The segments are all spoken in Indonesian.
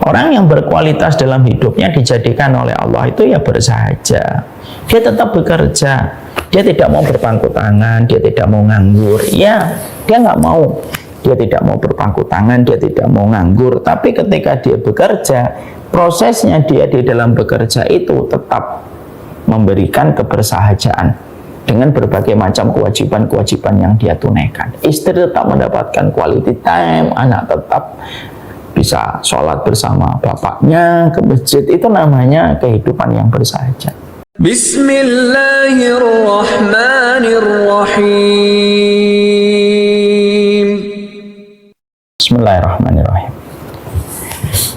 Orang yang berkualitas dalam hidupnya dijadikan oleh Allah itu ya bersahaja. Dia tetap bekerja. Dia tidak mau berpangku tangan, dia tidak mau nganggur. Ya, dia nggak mau. Dia tidak mau berpangku tangan, dia tidak mau nganggur. Tapi ketika dia bekerja, prosesnya dia di dalam bekerja itu tetap memberikan kebersahajaan dengan berbagai macam kewajiban-kewajiban yang dia tunaikan. Istri tetap mendapatkan quality time, anak tetap bisa sholat bersama bapaknya ke masjid. Itu namanya kehidupan yang bersahaja. Bismillahirrahmanirrahim. Bismillahirrahmanirrahim.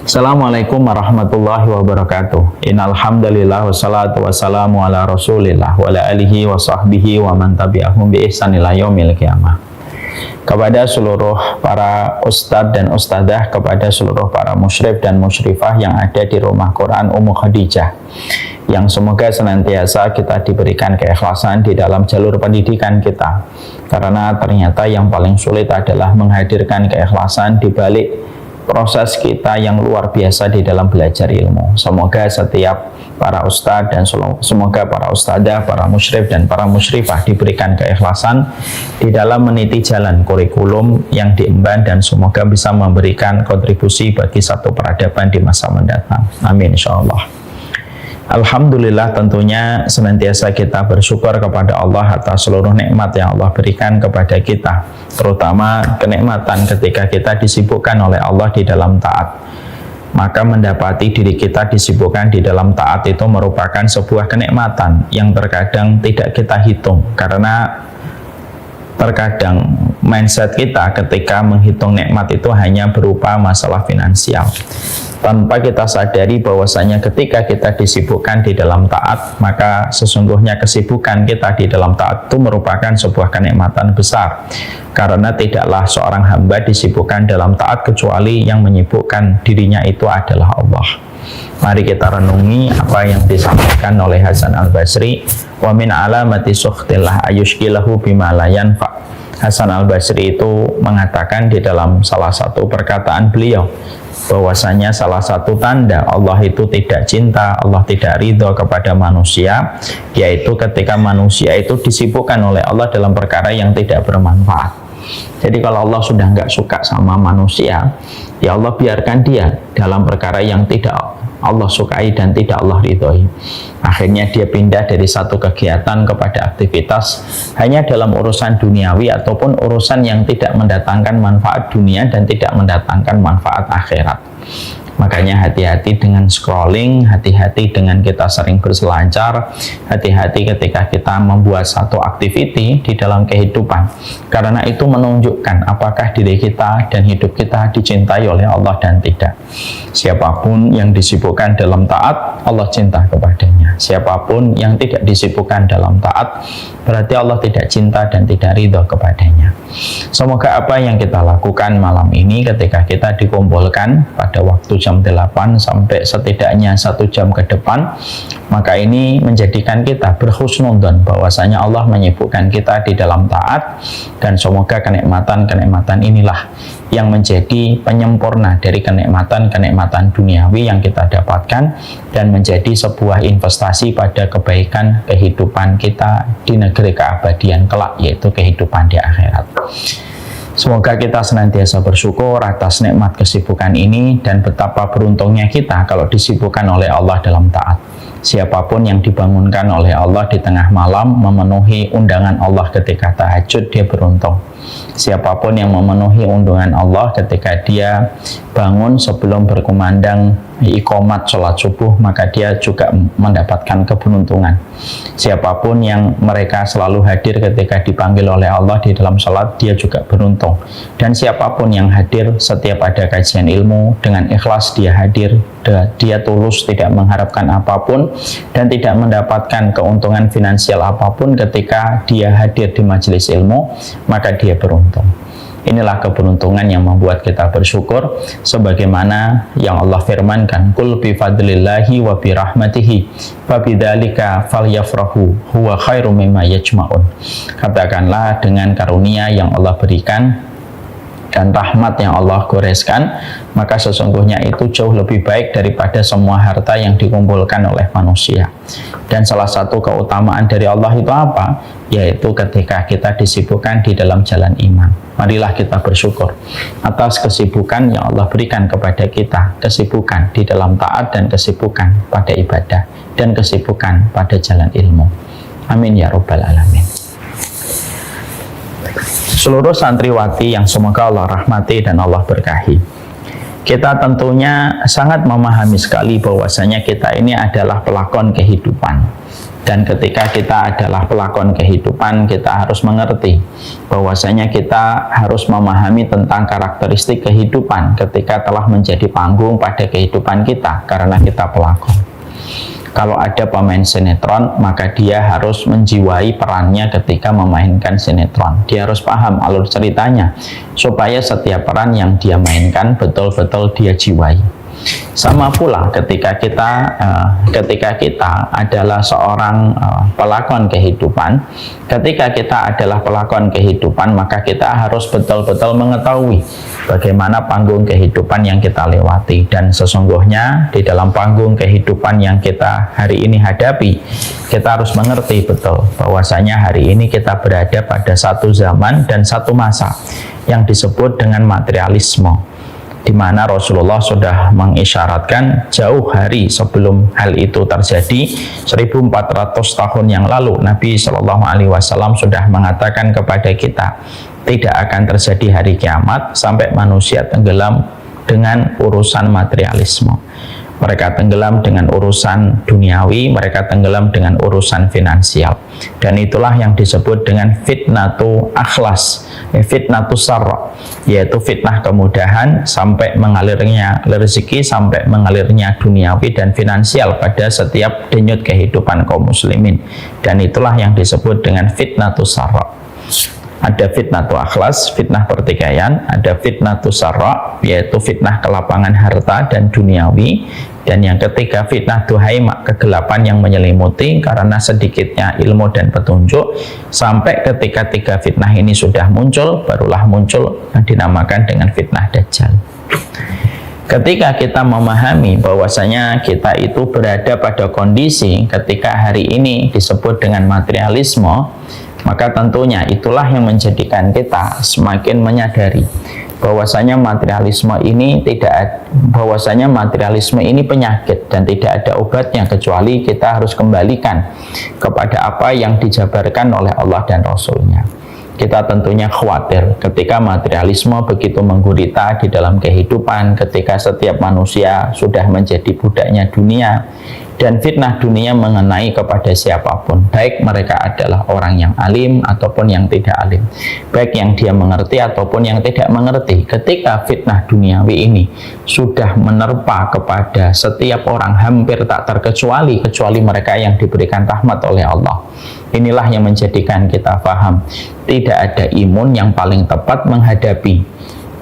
Assalamualaikum warahmatullahi wabarakatuh. Innal hamdalillah wassalatu wassalamu ala Rasulillah wa ala alihi wa sahbihi wa man tabi'ahum bi ihsan ila yaumil qiyamah. Kepada seluruh para ustadz dan ustadzah, kepada seluruh para musyrif dan musyrifah yang ada di Rumah Quran Ummu Khadijah, yang semoga senantiasa kita diberikan keikhlasan di dalam jalur pendidikan kita, karena ternyata yang paling sulit adalah menghadirkan keikhlasan di balik proses kita yang luar biasa di dalam belajar ilmu. Semoga setiap para ustadz dan semoga para ustadzah, para musyrif dan para musyrifah diberikan keikhlasan di dalam meniti jalan kurikulum yang diemban, dan semoga bisa memberikan kontribusi bagi satu peradaban di masa mendatang. Amin insyaallah. Alhamdulillah, tentunya senantiasa kita bersyukur kepada Allah atas seluruh nikmat yang Allah berikan kepada kita, terutama kenikmatan ketika kita disibukkan oleh Allah di dalam taat. Maka mendapati diri kita disibukkan di dalam taat itu merupakan sebuah kenikmatan yang terkadang tidak kita hitung, karena terkadang mindset kita ketika menghitung nikmat itu hanya berupa masalah finansial, tanpa kita sadari bahwasanya ketika kita disibukkan di dalam taat, maka sesungguhnya kesibukan kita di dalam taat itu merupakan sebuah kenikmatan besar, karena tidaklah seorang hamba disibukkan dalam taat kecuali yang menyibukkan dirinya itu adalah Allah. Mari kita renungi apa yang disampaikan oleh Hasan Al-Basri. Wa min alamati sukhtillah ayushkilahu bima la yanfa. Hasan Al-Basri itu mengatakan di dalam salah satu perkataan beliau bahwasanya salah satu tanda Allah itu tidak cinta, Allah tidak ridho kepada manusia, yaitu ketika manusia itu disibukkan oleh Allah dalam perkara yang tidak bermanfaat. Jadi kalau Allah sudah nggak suka sama manusia, ya Allah biarkan dia dalam perkara yang tidak Allah sukai dan tidak Allah ridhoi. Akhirnya dia pindah dari satu kegiatan kepada aktivitas hanya dalam urusan duniawi ataupun urusan yang tidak mendatangkan manfaat dunia dan tidak mendatangkan manfaat akhirat. Makanya hati-hati dengan scrolling, hati-hati dengan kita sering berselancar, hati-hati ketika kita membuat satu activity di dalam kehidupan, karena itu menunjukkan apakah diri kita dan hidup kita dicintai oleh Allah dan tidak. Siapapun yang disibukkan dalam taat, Allah cinta kepadanya. Siapapun yang tidak disibukkan dalam taat, berarti Allah tidak cinta dan tidak ridho kepadanya. Semoga apa yang kita lakukan malam ini ketika kita dikumpulkan pada waktu jam 8 sampai setidaknya 1 jam ke depan, maka ini menjadikan kita berhusnudzon bahwasanya Allah menyibukkan kita di dalam taat, dan semoga kenikmatan-kenikmatan inilah yang menjadi penyempurna dari kenikmatan-kenikmatan duniawi yang kita dapatkan dan menjadi sebuah investasi pada kebaikan kehidupan kita di negeri keabadian kelak, yaitu kehidupan di akhirat. Semoga kita senantiasa bersyukur atas nikmat kesibukan ini, dan betapa beruntungnya kita kalau disibukkan oleh Allah dalam taat. Siapapun yang dibangunkan oleh Allah di tengah malam memenuhi undangan Allah ketika tahajud, dia beruntung. Siapapun yang memenuhi undangan Allah ketika dia bangun sebelum berkumandang iqamat sholat subuh, maka dia juga mendapatkan keberuntungan. Siapapun yang mereka selalu hadir ketika dipanggil oleh Allah di dalam sholat, dia juga beruntung. Dan siapapun yang hadir setiap ada kajian ilmu dengan ikhlas, dia hadir, dia tulus, tidak mengharapkan apapun dan tidak mendapatkan keuntungan finansial apapun ketika dia hadir di majelis ilmu, maka dia beruntung. Inilah keberuntungan yang membuat kita bersyukur, sebagaimana yang Allah firmankan, "Qul bi fadlillahi wa bi rahmatihi fa bidzalika falyafrahu huwa khairum mimma yajma'un." Katakanlah dengan karunia yang Allah berikan dan rahmat yang Allah goreskan, maka sesungguhnya itu jauh lebih baik daripada semua harta yang dikumpulkan oleh manusia. Dan salah satu keutamaan dari Allah itu apa? Yaitu ketika kita disibukkan di dalam jalan iman. Marilah kita bersyukur atas kesibukan yang Allah berikan kepada kita, kesibukan di dalam taat dan kesibukan pada ibadah dan kesibukan pada jalan ilmu. Amin ya rabbal alamin. Seluruh santriwati yang semoga Allah rahmati dan Allah berkahi, kita tentunya sangat memahami sekali bahwasanya kita ini adalah pelakon kehidupan. Dan ketika kita adalah pelakon kehidupan, kita harus mengerti bahwasanya kita harus memahami tentang karakteristik kehidupan ketika telah menjadi panggung pada kehidupan kita, karena kita pelakon. Kalau ada pemain sinetron, maka dia harus menjiwai perannya ketika memainkan sinetron. Dia harus paham alur ceritanya, supaya setiap peran yang dia mainkan betul-betul dia jiwai. Sama pula ketika kita adalah seorang pelakon kehidupan, ketika kita adalah pelakon kehidupan, maka kita harus betul-betul mengetahui bagaimana panggung kehidupan yang kita lewati. Dan sesungguhnya di dalam panggung kehidupan yang kita hari ini hadapi, kita harus mengerti betul bahwasanya hari ini kita berada pada satu zaman dan satu masa yang disebut dengan materialisme, di mana Rasulullah sudah mengisyaratkan jauh hari sebelum hal itu terjadi. 1400 tahun yang lalu Nabi Shallallahu Alaihi Wasallam sudah mengatakan kepada kita, tidak akan terjadi hari kiamat sampai manusia tenggelam dengan urusan materialisme. Mereka tenggelam dengan urusan duniawi, mereka tenggelam dengan urusan finansial. Dan itulah yang disebut dengan fitnatu akhlas, fitnatu sarra, yaitu fitnah kemudahan sampai mengalirnya rezeki, sampai mengalirnya duniawi dan finansial pada setiap denyut kehidupan kaum muslimin. Dan itulah yang disebut dengan fitnatu sarra. Ada fitnatu akhlas, fitnah pertikaian, ada fitnatu sarra, yaitu fitnah kelapangan harta dan duniawi, dan yang ketiga fitnah duhaima, kegelapan yang menyelimuti karena sedikitnya ilmu dan petunjuk. Sampai ketika tiga fitnah ini sudah muncul, barulah muncul yang dinamakan dengan fitnah dajjal. Ketika kita memahami bahwasanya kita itu berada pada kondisi ketika hari ini disebut dengan materialisme, maka tentunya itulah yang menjadikan kita semakin menyadari bahwasanya materialisme ini penyakit dan tidak ada obatnya, kecuali kita harus kembalikan kepada apa yang dijabarkan oleh Allah dan Rasul-Nya. Kita tentunya khawatir ketika materialisme begitu menggurita di dalam kehidupan, ketika setiap manusia sudah menjadi budaknya dunia, dan fitnah dunia mengenai kepada siapapun, baik mereka adalah orang yang alim ataupun yang tidak alim, baik yang dia mengerti ataupun yang tidak mengerti. Ketika fitnah duniawi ini sudah menerpa kepada setiap orang, hampir tak terkecuali kecuali mereka yang diberikan rahmat oleh Allah, inilah yang menjadikan kita paham tidak ada imun yang paling tepat menghadapi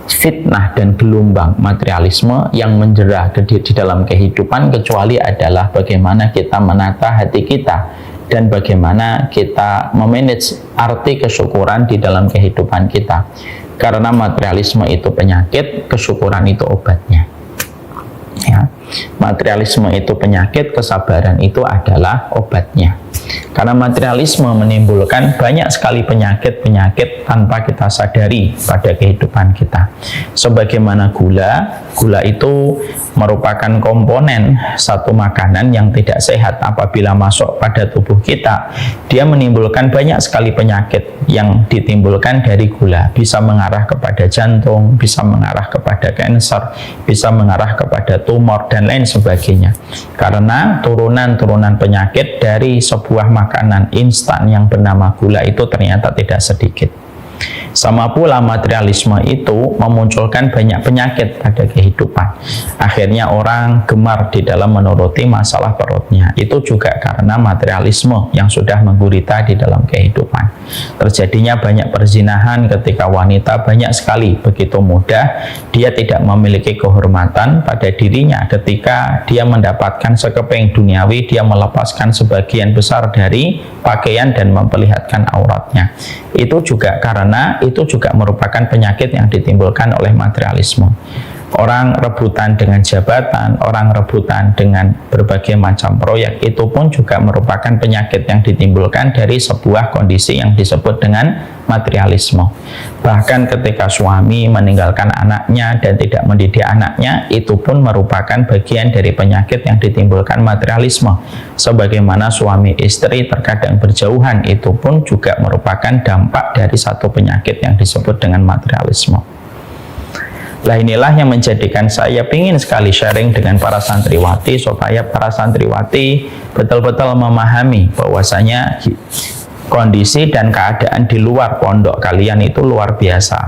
fitnah dan gelombang materialisme yang menjerah di dalam kehidupan, kecuali adalah bagaimana kita menata hati kita dan bagaimana kita memanage arti kesyukuran di dalam kehidupan kita. Karena materialisme itu penyakit, kesyukuran itu obatnya. Ya, materialisme itu penyakit, kesabaran itu adalah obatnya. Karena materialisme menimbulkan banyak sekali penyakit-penyakit tanpa kita sadari pada kehidupan kita. Sebagaimana gula itu merupakan komponen satu makanan yang tidak sehat. Apabila masuk pada tubuh kita, dia menimbulkan banyak sekali penyakit yang ditimbulkan dari gula. Bisa mengarah kepada jantung, bisa mengarah kepada kanker, bisa mengarah kepada tumor, dan lain sebagainya. Karena turunan-turunan penyakit dari sebuah makanan instan yang bernama gula itu ternyata tidak sedikit. Sama pula materialisme itu memunculkan banyak penyakit pada kehidupan. Akhirnya orang gemar di dalam menuruti masalah perutnya. Itu juga karena materialisme yang sudah menggurita di dalam kehidupan. Terjadinya banyak perzinahan ketika wanita banyak sekali begitu mudah dia tidak memiliki kehormatan pada dirinya. Ketika dia mendapatkan sekeping duniawi, dia melepaskan sebagian besar dari pakaian dan memperlihatkan auratnya. Itu juga karena mana itu juga merupakan penyakit yang ditimbulkan oleh materialisme. Orang rebutan dengan jabatan, orang rebutan dengan berbagai macam proyek, itu pun juga merupakan penyakit yang ditimbulkan dari sebuah kondisi yang disebut dengan materialisme. Bahkan ketika suami meninggalkan anaknya dan tidak mendidik anaknya, itu pun merupakan bagian dari penyakit yang ditimbulkan materialisme. Sebagaimana suami istri terkadang berjauhan, itu pun juga merupakan dampak dari satu penyakit yang disebut dengan materialisme. Lah inilah yang menjadikan saya ingin sekali sharing dengan para santriwati supaya para santriwati betul-betul memahami bahwasanya kondisi dan keadaan di luar pondok kalian itu luar biasa.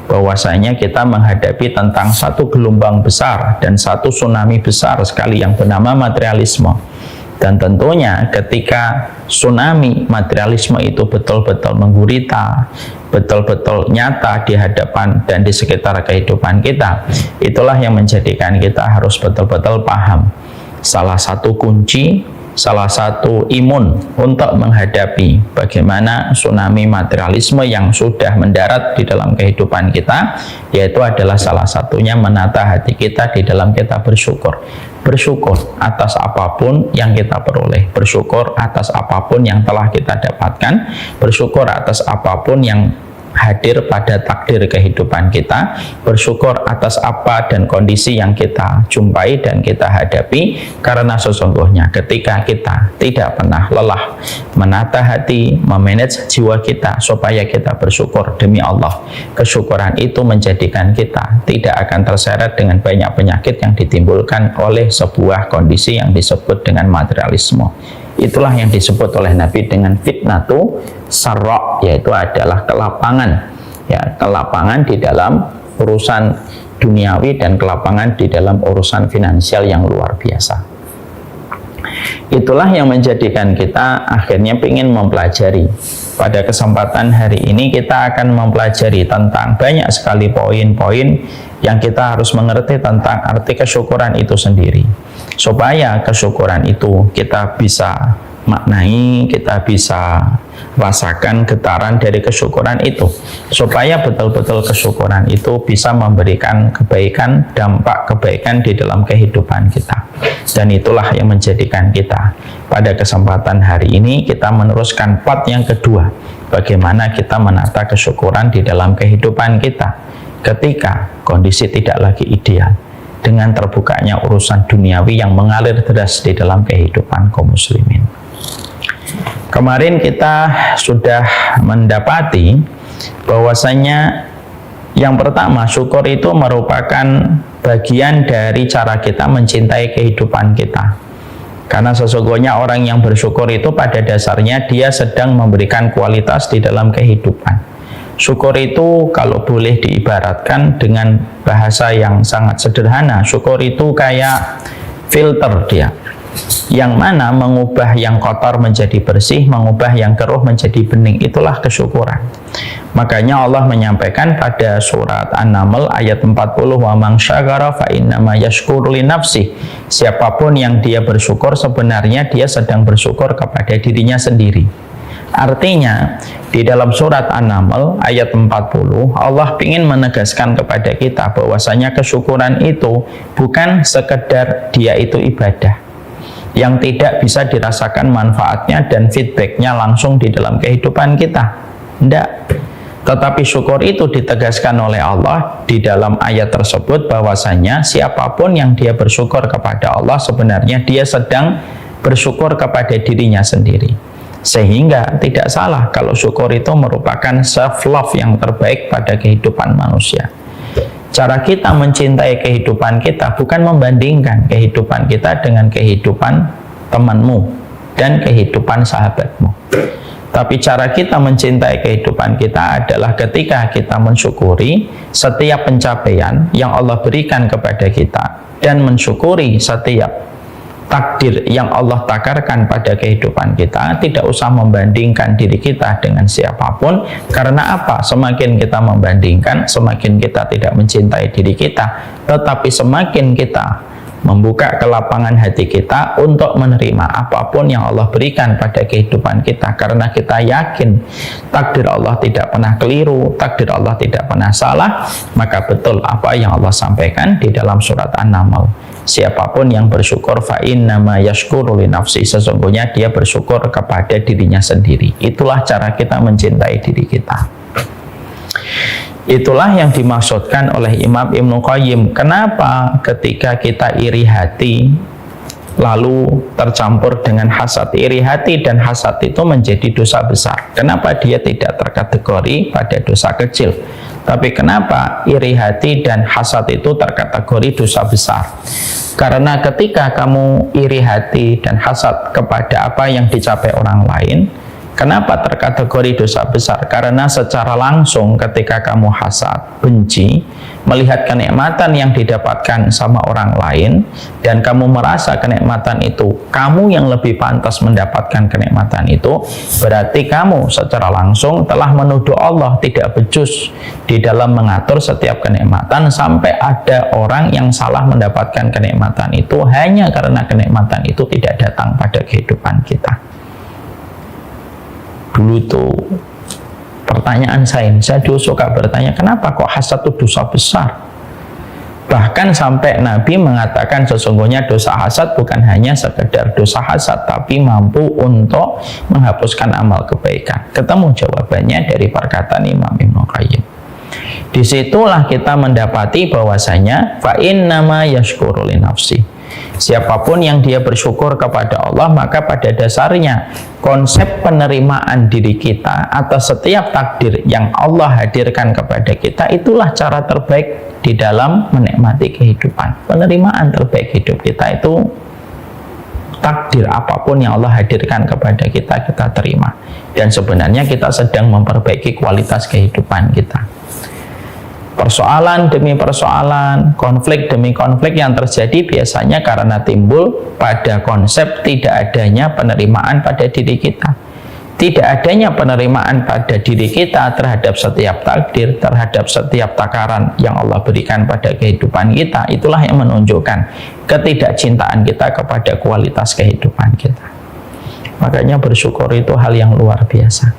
Bahwasanya kita menghadapi tentang satu gelombang besar dan satu tsunami besar sekali yang bernama materialisme. Dan tentunya ketika tsunami materialisme itu betul-betul menggurita, betul-betul nyata di hadapan dan di sekitar kehidupan kita, itulah yang menjadikan kita harus betul-betul paham. Salah satu kunci, salah satu imun untuk menghadapi bagaimana tsunami materialisme yang sudah mendarat di dalam kehidupan kita, yaitu adalah salah satunya menata hati kita di dalam kita bersyukur. Bersyukur atas apapun yang kita peroleh, bersyukur atas apapun yang telah kita dapatkan, bersyukur atas apapun yang hadir pada takdir kehidupan kita, bersyukur atas apa dan kondisi yang kita jumpai dan kita hadapi, karena sesungguhnya ketika kita tidak pernah lelah menata hati, memanage jiwa kita supaya kita bersyukur demi Allah, kesyukuran itu menjadikan kita tidak akan terseret dengan banyak penyakit yang ditimbulkan oleh sebuah kondisi yang disebut dengan materialisme. Itulah yang disebut oleh Nabi dengan fitnatu sarra, yaitu adalah kelapangan, ya, kelapangan di dalam urusan duniawi dan kelapangan di dalam urusan finansial yang luar biasa. Itulah yang menjadikan kita akhirnya ingin mempelajari. Pada kesempatan hari ini kita akan mempelajari tentang banyak sekali poin-poin yang kita harus mengerti tentang arti kesyukuran itu sendiri. Supaya kesyukuran itu kita bisa maknai, kita bisa rasakan getaran dari kesyukuran itu, supaya betul-betul kesyukuran itu bisa memberikan kebaikan, dampak kebaikan di dalam kehidupan kita. Dan itulah yang menjadikan kita pada kesempatan hari ini kita meneruskan part yang kedua, bagaimana kita menata kesyukuran di dalam kehidupan kita ketika kondisi tidak lagi ideal, dengan terbukanya urusan duniawi yang mengalir deras di dalam kehidupan kaum muslimin. Kemarin kita sudah mendapati bahwasanya yang pertama, syukur itu merupakan bagian dari cara kita mencintai kehidupan kita. Karena sesungguhnya orang yang bersyukur itu pada dasarnya dia sedang memberikan kualitas di dalam kehidupan. Syukur itu kalau boleh diibaratkan dengan bahasa yang sangat sederhana, syukur itu kayak filter dia, yang mana mengubah yang kotor menjadi bersih, mengubah yang keruh menjadi bening. Itulah kesyukuran. Makanya Allah menyampaikan pada surat An-Naml ayat 40, wa man syakara fa innama yashkuru li nafsih. Siapapun yang dia bersyukur sebenarnya dia sedang bersyukur kepada dirinya sendiri. Artinya di dalam surat An-Naml ayat 40 Allah ingin menegaskan kepada kita bahwasanya kesyukuran itu bukan sekedar dia itu ibadah yang tidak bisa dirasakan manfaatnya dan feedbacknya langsung di dalam kehidupan kita. Tidak. Tetapi syukur itu ditegaskan oleh Allah di dalam ayat tersebut bahwasanya siapapun yang dia bersyukur kepada Allah sebenarnya dia sedang bersyukur kepada dirinya sendiri. Sehingga tidak salah kalau syukur itu merupakan self-love yang terbaik pada kehidupan manusia. Cara kita mencintai kehidupan kita bukan membandingkan kehidupan kita dengan kehidupan temanmu dan kehidupan sahabatmu. Tapi cara kita mencintai kehidupan kita adalah ketika kita mensyukuri setiap pencapaian yang Allah berikan kepada kita dan mensyukuri setiap takdir yang Allah takarkan pada kehidupan kita. Tidak usah membandingkan diri kita dengan siapapun. Karena apa? Semakin kita membandingkan, semakin kita tidak mencintai diri kita. Tetapi semakin kita membuka kelapangan hati kita untuk menerima apapun yang Allah berikan pada kehidupan kita, karena kita yakin takdir Allah tidak pernah keliru, takdir Allah tidak pernah salah. Maka betul apa yang Allah sampaikan di dalam surat An-Naml, siapapun yang bersyukur fa innama yashkuru li nafsi, sesungguhnya dia bersyukur kepada dirinya sendiri. Itulah cara kita mencintai diri kita. Itulah yang dimaksudkan oleh Imam Ibnu Qayyim. Kenapa ketika kita iri hati lalu tercampur dengan hasad? Iri hati dan hasad itu menjadi dosa besar. Kenapa dia tidak terkategori pada dosa kecil? Tapi kenapa iri hati dan hasad itu terkategori dosa besar? Karena ketika kamu iri hati dan hasad kepada apa yang dicapai orang lain, kenapa terkategori dosa besar? Karena secara langsung ketika kamu hasad, benci, melihat kenikmatan yang didapatkan sama orang lain, dan kamu merasa kenikmatan itu kamu yang lebih pantas mendapatkan kenikmatan itu, berarti kamu secara langsung telah menuduh Allah tidak becus di dalam mengatur setiap kenikmatan, sampai ada orang yang salah mendapatkan kenikmatan itu hanya karena kenikmatan itu tidak datang pada kehidupan kita. Dulu tuh pertanyaan saya dulu suka bertanya, kenapa kok hasad itu dosa besar? Bahkan sampai Nabi mengatakan sesungguhnya dosa hasad bukan hanya sekedar dosa hasad, tapi mampu untuk menghapuskan amal kebaikan. Ketemu jawabannya dari perkataan Imam Ibnu Qayyim. Disitulah kita mendapati bahwasanya fa innama yashkuru li nafsi, siapapun yang dia bersyukur kepada Allah, maka pada dasarnya konsep penerimaan diri kita atas setiap takdir yang Allah hadirkan kepada kita, itulah cara terbaik di dalam menikmati kehidupan. Penerimaan terbaik hidup kita itu takdir apapun yang Allah hadirkan kepada kita, kita terima. Dan sebenarnya kita sedang memperbaiki kualitas kehidupan kita. Persoalan demi persoalan, konflik demi konflik yang terjadi biasanya karena timbul pada konsep tidak adanya penerimaan pada diri kita. Tidak adanya penerimaan pada diri kita terhadap setiap takdir, terhadap setiap takaran yang Allah berikan pada kehidupan kita. Itulah yang menunjukkan ketidakcintaan kita kepada kualitas kehidupan kita. Makanya bersyukur itu hal yang luar biasa.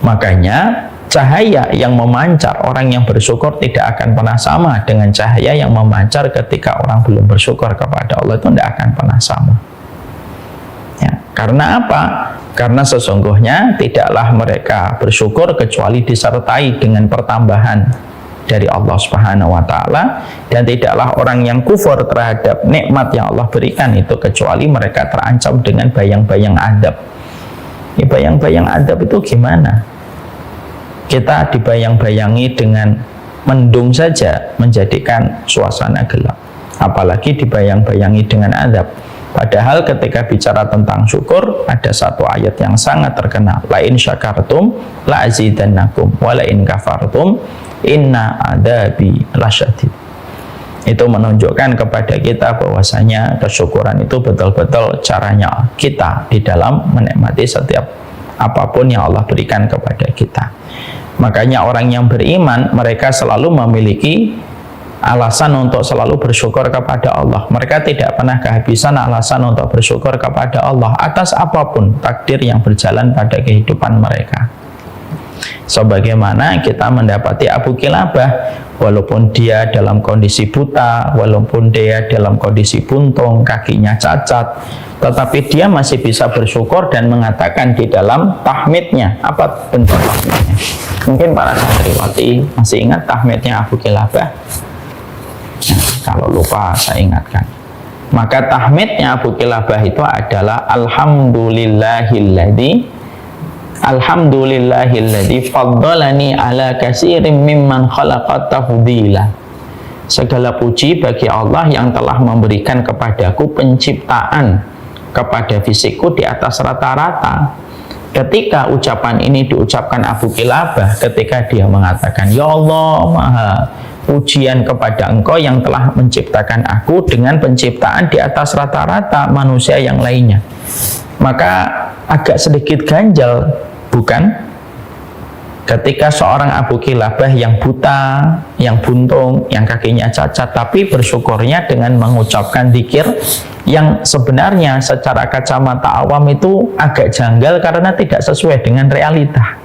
Makanya cahaya yang memancar orang yang bersyukur tidak akan pernah sama dengan cahaya yang memancar ketika orang belum bersyukur kepada Allah. Itu tidak akan pernah sama. Ya, karena apa? Karena sesungguhnya tidaklah mereka bersyukur kecuali disertai dengan pertambahan dari Allah Subhanahu wa Ta'ala, dan tidaklah orang yang kufur terhadap nikmat yang Allah berikan itu kecuali mereka terancam dengan bayang-bayang adab. Ya, bayang-bayang adab itu gimana? Kita dibayang-bayangi dengan mendung saja menjadikan suasana gelap, apalagi dibayang-bayangi dengan azab. Padahal ketika bicara tentang syukur, ada satu ayat yang sangat terkenal, la in syakartum la azidannakum wa la in kafartum inna adabi lasyadid. Itu menunjukkan kepada kita bahwasanya kesyukuran itu betul-betul caranya kita di dalam menikmati setiap apapun yang Allah berikan kepada kita. Makanya orang yang beriman, mereka selalu memiliki alasan untuk selalu bersyukur kepada Allah. Mereka tidak pernah kehabisan alasan untuk bersyukur kepada Allah atas apapun takdir yang berjalan pada kehidupan mereka. Sebagaimana kita mendapati Abu Kilabah, walaupun dia dalam kondisi buta, walaupun dia dalam kondisi buntung, kakinya cacat, tetapi dia masih bisa bersyukur dan mengatakan di dalam tahmidnya. Apa bentuk tahmidnya? Mungkin para santriwati masih ingat tahmidnya Abu Kilabah. Nah, kalau lupa saya ingatkan. Maka tahmidnya Abu Kilabah itu adalah Alhamdulillahilladzi faddalani ala katsirin mimman khalaqa tafdila. Segala puji bagi Allah yang telah memberikan kepadaku penciptaan kepada fisikku di atas rata-rata. Ketika ucapan ini diucapkan Abu Kilabah, ketika dia mengatakan, ya Allah, maha pujian kepada Engkau yang telah menciptakan aku dengan penciptaan di atas rata-rata manusia yang lainnya. Maka agak sedikit ganjal, bukan? Ketika seorang Abu Kilabah yang buta, yang buntung, yang kakinya cacat, tapi bersyukurnya dengan mengucapkan zikir yang sebenarnya secara kacamata awam itu agak janggal karena tidak sesuai dengan realita.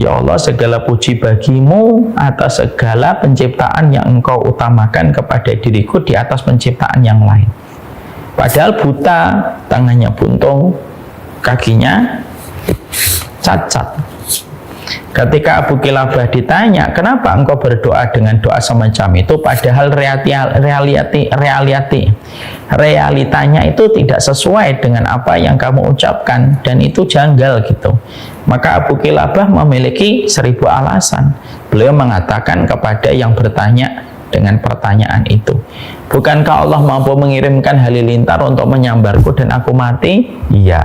Ya Allah, segala puji bagimu atas segala penciptaan yang engkau utamakan kepada diriku di atas penciptaan yang lain. Padahal buta, tangannya buntung, kakinya cacat. Ketika Abu Kilabah ditanya, kenapa engkau berdoa dengan doa semacam itu, padahal realitanya itu tidak sesuai dengan apa yang kamu ucapkan, dan itu janggal gitu. Maka Abu Kilabah memiliki 1000 alasan. Beliau mengatakan kepada yang bertanya dengan pertanyaan itu, bukankah Allah mampu mengirimkan halilintar untuk menyambarku dan aku mati? Iya,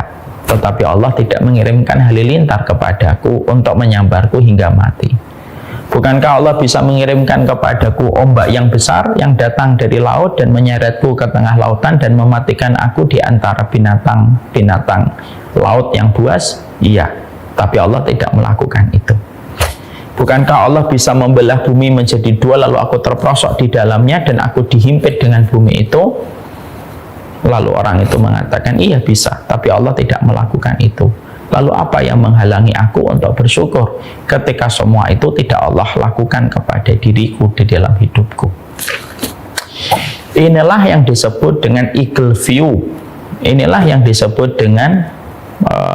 tetapi Allah tidak mengirimkan halilintar kepadaku untuk menyambarku hingga mati. Bukankah Allah bisa mengirimkan kepadaku ombak yang besar yang datang dari laut dan menyeretku ke tengah lautan dan mematikan aku di antara binatang laut yang buas? Iya, tapi Allah tidak melakukan itu. Bukankah Allah bisa membelah bumi menjadi 2 lalu aku terperosok di dalamnya dan aku dihimpit dengan bumi itu? Lalu orang itu mengatakan, iya bisa, tapi Allah tidak melakukan itu. Lalu apa yang menghalangi aku untuk bersyukur ketika semua itu tidak Allah lakukan kepada diriku di dalam hidupku? Inilah yang disebut dengan eagle view. Inilah yang disebut dengan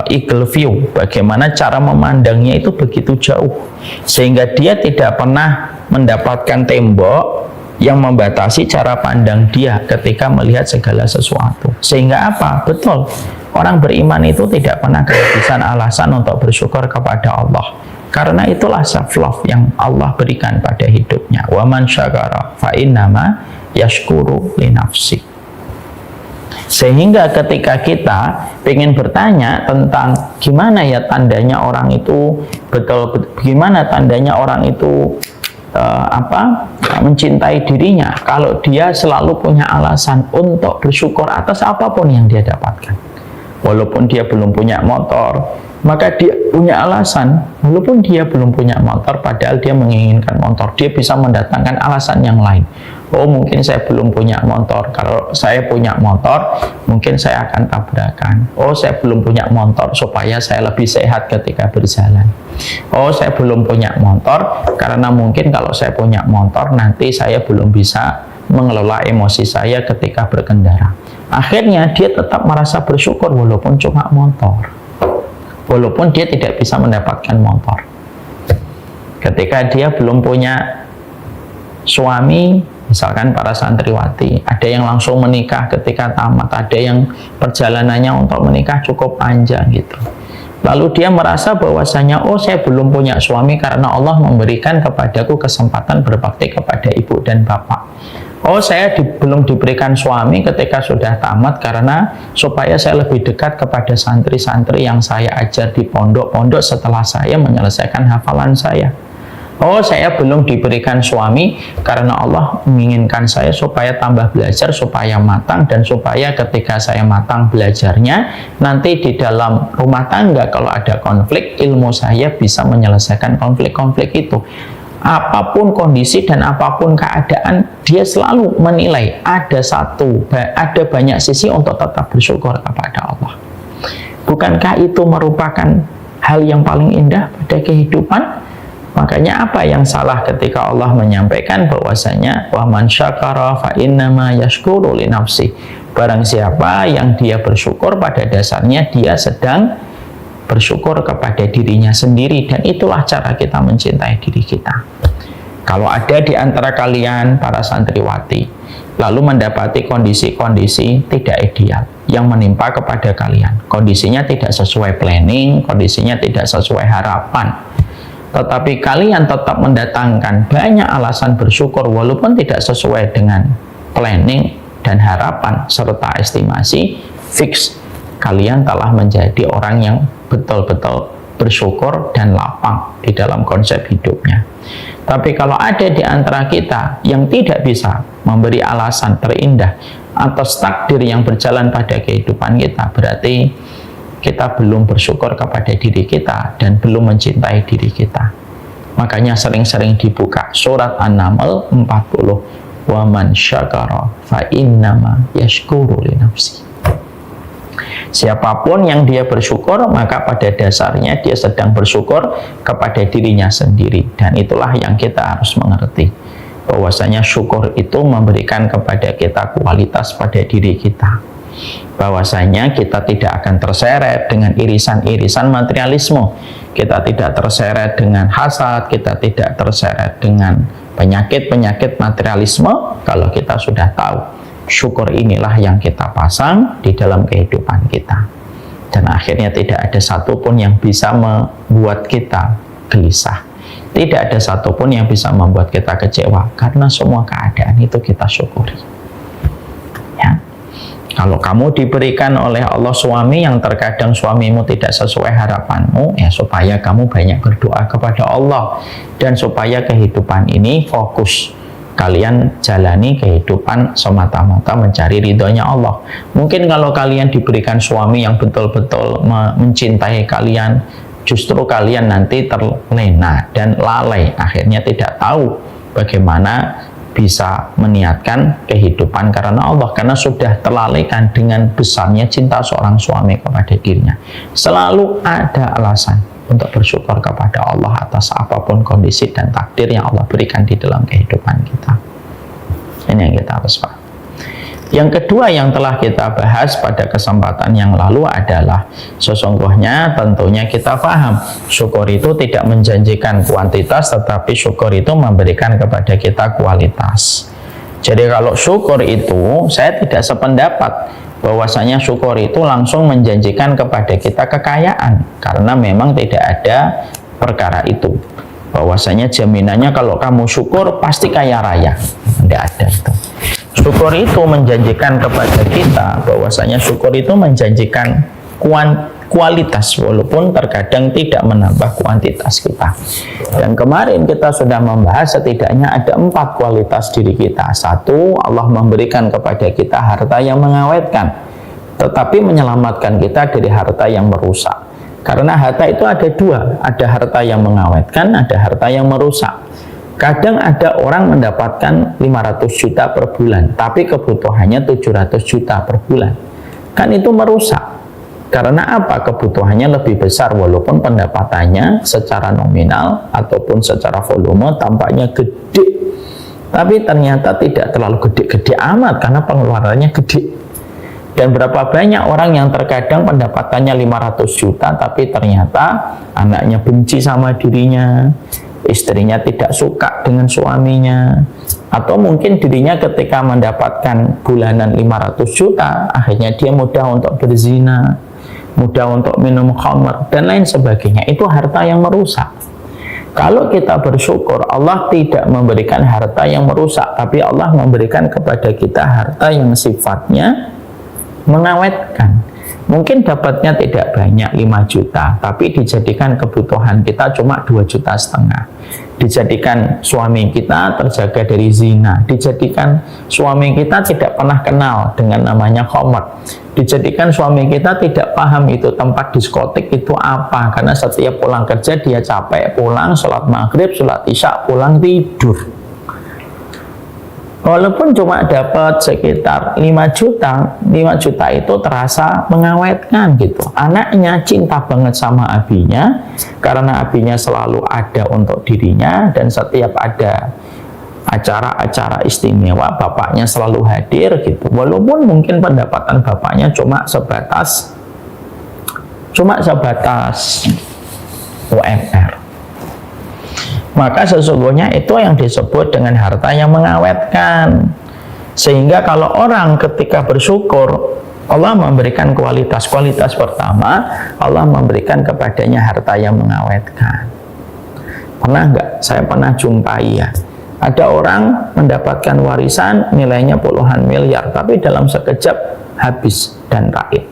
eagle view. Bagaimana cara memandangnya itu begitu jauh, sehingga dia tidak pernah mendapatkan tembok yang membatasi cara pandang dia ketika melihat segala sesuatu. Sehingga apa? Betul, orang beriman itu tidak pernah kehabisan alasan untuk bersyukur kepada Allah, karena itulah self love yang Allah berikan pada hidupnya. Wa man syakara fa innama yashkuru li nafsi. Sehingga ketika kita ingin bertanya tentang gimana ya tandanya orang itu bagaimana tandanya orang itu mencintai dirinya, kalau dia selalu punya alasan untuk bersyukur atas apapun yang dia dapatkan. Walaupun dia belum punya motor, maka dia punya alasan. Walaupun dia belum punya motor, padahal dia menginginkan motor, dia bisa mendatangkan alasan yang lain. Oh, mungkin saya belum punya motor, kalau saya punya motor mungkin saya akan tabrakan. Oh, saya belum punya motor supaya saya lebih sehat ketika berjalan. Oh, saya belum punya motor karena mungkin kalau saya punya motor nanti saya belum bisa mengelola emosi saya ketika berkendara. Akhirnya dia tetap merasa bersyukur walaupun cuma motor, walaupun dia tidak bisa mendapatkan motor. Ketika dia belum punya suami, misalkan para santriwati, ada yang langsung menikah ketika tamat, ada yang perjalanannya untuk menikah cukup panjang gitu. Lalu dia merasa bahwasanya, oh saya belum punya suami karena Allah memberikan kepadaku kesempatan berbakti kepada ibu dan bapak. Oh, saya belum diberikan suami ketika sudah tamat karena supaya saya lebih dekat kepada santri-santri yang saya ajar di pondok-pondok setelah saya menyelesaikan hafalan saya. Oh, saya belum diberikan suami karena Allah menginginkan saya supaya tambah belajar, supaya matang, dan supaya ketika saya matang belajarnya, nanti di dalam rumah tangga kalau ada konflik, ilmu saya bisa menyelesaikan konflik-konflik itu. Apapun kondisi dan apapun keadaan, dia selalu menilai ada banyak sisi untuk tetap bersyukur kepada Allah. Bukankah itu merupakan hal yang paling indah pada kehidupan? Makanya apa yang salah ketika Allah menyampaikan bahwasanya wa man syakara fa innama yashkuru li nafsi. Barang siapa yang dia bersyukur, pada dasarnya dia sedang bersyukur kepada dirinya sendiri, dan itulah cara kita mencintai diri kita. Kalau ada di antara kalian para santriwati lalu mendapati kondisi-kondisi tidak ideal yang menimpa kepada kalian, kondisinya tidak sesuai planning, kondisinya tidak sesuai harapan, tetapi kalian tetap mendatangkan banyak alasan bersyukur walaupun tidak sesuai dengan planning dan harapan serta estimasi, fix kalian telah menjadi orang yang betul-betul bersyukur dan lapang di dalam konsep hidupnya. Tapi kalau ada di antara kita yang tidak bisa memberi alasan terindah atas takdir yang berjalan pada kehidupan kita, berarti kita belum bersyukur kepada diri kita dan belum mencintai diri kita. Makanya sering-sering dibuka surat An-Naml 40, wa man syakara fa innama yashkuru li nafsi. Siapapun yang dia bersyukur, maka pada dasarnya dia sedang bersyukur kepada dirinya sendiri. Dan itulah yang kita harus mengerti, bahwasanya syukur itu memberikan kepada kita kualitas pada diri kita, bahwasanya kita tidak akan terseret dengan irisan-irisan materialisme, kita tidak terseret dengan hasad, kita tidak terseret dengan penyakit-penyakit materialisme. Kalau kita sudah tahu syukur inilah yang kita pasang di dalam kehidupan kita, dan akhirnya tidak ada satupun yang bisa membuat kita gelisah, tidak ada satupun yang bisa membuat kita kecewa, karena semua keadaan itu kita syukuri. Ya, kalau kamu diberikan oleh Allah suami yang terkadang suamimu tidak sesuai harapanmu, ya supaya kamu banyak berdoa kepada Allah, dan supaya kehidupan ini fokus kalian jalani kehidupan semata-mata mencari ridhonya Allah. Mungkin kalau kalian diberikan suami yang betul-betul mencintai kalian, justru kalian nanti terlena dan lalai, akhirnya tidak tahu bagaimana bisa meniatkan kehidupan karena Allah, karena sudah terlalaikan dengan besarnya cinta seorang suami kepada dirinya. Selalu ada alasan untuk bersyukur kepada Allah atas apapun kondisi dan takdir yang Allah berikan di dalam kehidupan kita. Ini yang kita harus paham. Yang kedua yang telah kita bahas pada kesempatan yang lalu adalah sesungguhnya tentunya kita paham syukur itu tidak menjanjikan kuantitas, tetapi syukur itu memberikan kepada kita kualitas. Jadi kalau syukur itu, saya tidak sependapat bahwasanya syukur itu langsung menjanjikan kepada kita kekayaan, karena memang tidak ada perkara itu bahwasanya jaminannya kalau kamu syukur pasti kaya raya, tidak ada itu. Syukur itu menjanjikan kepada kita bahwasanya syukur itu menjanjikan kualitas, walaupun terkadang tidak menambah kuantitas kita. Dan kemarin kita sudah membahas setidaknya ada 4 kualitas diri kita. 1, Allah memberikan kepada kita harta yang mengawetkan, tetapi menyelamatkan kita dari harta yang merusak. Karena harta itu ada 2, ada harta yang mengawetkan, ada harta yang merusak. Kadang ada orang mendapatkan 500 juta per bulan, tapi kebutuhannya 700 juta per bulan. Kan itu merusak. Karena apa? Kebutuhannya lebih besar, walaupun pendapatannya secara nominal ataupun secara volume tampaknya gede, tapi ternyata tidak terlalu gede-gede amat karena pengeluarannya gede. Dan berapa banyak orang yang terkadang pendapatannya 500 juta tapi ternyata anaknya benci sama dirinya, istrinya tidak suka dengan suaminya, atau mungkin dirinya ketika mendapatkan bulanan 500 juta akhirnya dia mudah untuk berzina, mudah untuk minum khamr dan lain sebagainya. Itu harta yang merusak. Kalau kita bersyukur, Allah tidak memberikan harta yang merusak, tapi Allah memberikan kepada kita harta yang sifatnya mengawetkan. Mungkin dapatnya tidak banyak 5 juta, tapi dijadikan kebutuhan kita cuma 2,5 juta. Dijadikan suami kita terjaga dari zina, dijadikan suami kita tidak pernah kenal dengan namanya khamr, dijadikan suami kita tidak paham itu tempat diskotik itu apa, karena setiap pulang kerja dia capek, pulang sholat maghrib, sholat isya, pulang tidur. Walaupun cuma dapat sekitar 5 juta, 5 juta itu terasa mengawetkan gitu. Anaknya cinta banget sama abinya, karena abinya selalu ada untuk dirinya, dan setiap ada acara-acara istimewa, bapaknya selalu hadir gitu. Walaupun mungkin pendapatan bapaknya cuma sebatas UMR. Maka sesungguhnya itu yang disebut dengan harta yang mengawetkan. Sehingga kalau orang ketika bersyukur, Allah memberikan kualitas. Kualitas pertama, Allah memberikan kepadanya harta yang mengawetkan. Pernah nggak? Saya pernah jumpai ya, ada orang mendapatkan warisan nilainya puluhan miliar, tapi dalam sekejap habis dan raib.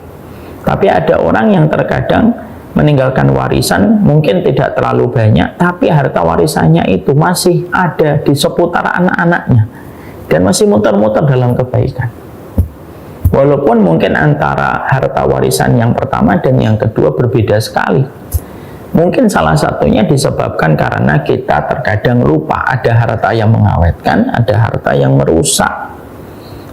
Tapi ada orang yang terkadang meninggalkan warisan mungkin tidak terlalu banyak, tapi harta warisannya itu masih ada di seputar anak-anaknya dan masih muter-muter dalam kebaikan. Walaupun mungkin antara harta warisan yang pertama dan yang kedua berbeda sekali. Mungkin salah satunya disebabkan karena kita terkadang lupa ada harta yang mengawetkan, ada harta yang merusak.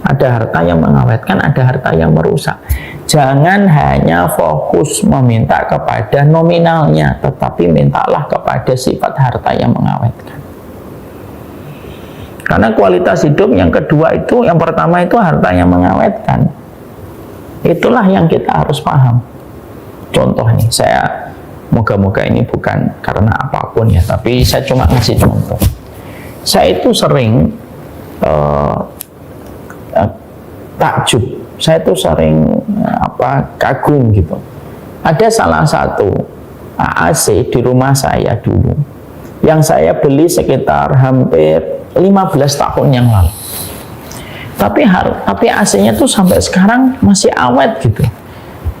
Ada harta yang mengawetkan, ada harta yang merusak. Jangan hanya fokus meminta kepada nominalnya, tetapi mintalah kepada sifat harta yang mengawetkan. Karena kualitas hidup yang kedua itu, yang pertama itu harta yang mengawetkan. Itulah yang kita harus paham. Contoh nih, saya moga-moga ini bukan karena apapun ya, tapi saya cuma ngasih contoh. Saya itu sering takjub, saya itu sering kagum gitu. Ada salah satu AC di rumah saya dulu yang saya beli sekitar hampir 15 tahun yang lalu. Tapi AC-nya tuh sampai sekarang masih awet gitu.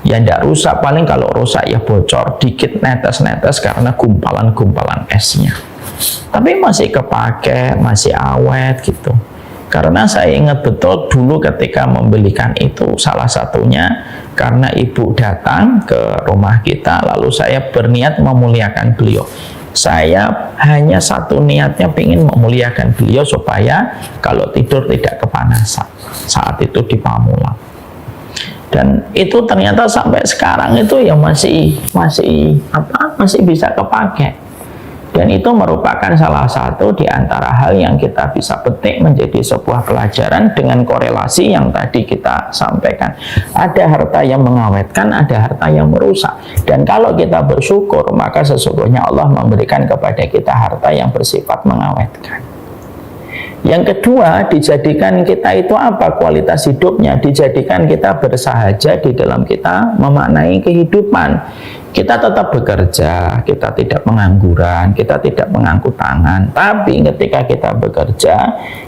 Ya enggak rusak, paling kalau rusak ya bocor dikit, netes-netes karena gumpalan-gumpalan esnya. Tapi masih kepake, masih awet gitu. Karena saya ingat betul dulu ketika membelikan itu, salah satunya karena ibu datang ke rumah kita, lalu saya berniat memuliakan beliau. Saya hanya satu niatnya, ingin memuliakan beliau supaya kalau tidur tidak kepanasan saat itu di Pamulang. Dan itu ternyata sampai sekarang itu ya masih bisa kepake. Dan itu merupakan salah satu di antara hal yang kita bisa petik menjadi sebuah pelajaran dengan korelasi yang tadi kita sampaikan. Ada harta yang mengawetkan, ada harta yang merusak. Dan kalau kita bersyukur, maka sesungguhnya Allah memberikan kepada kita harta yang bersifat mengawetkan. Yang kedua, dijadikan kita itu apa kualitas hidupnya? Dijadikan kita bersahaja di dalam kita memaknai kehidupan. Kita tetap bekerja, kita tidak pengangguran, kita tidak mengangkut tangan. Tapi ketika kita bekerja,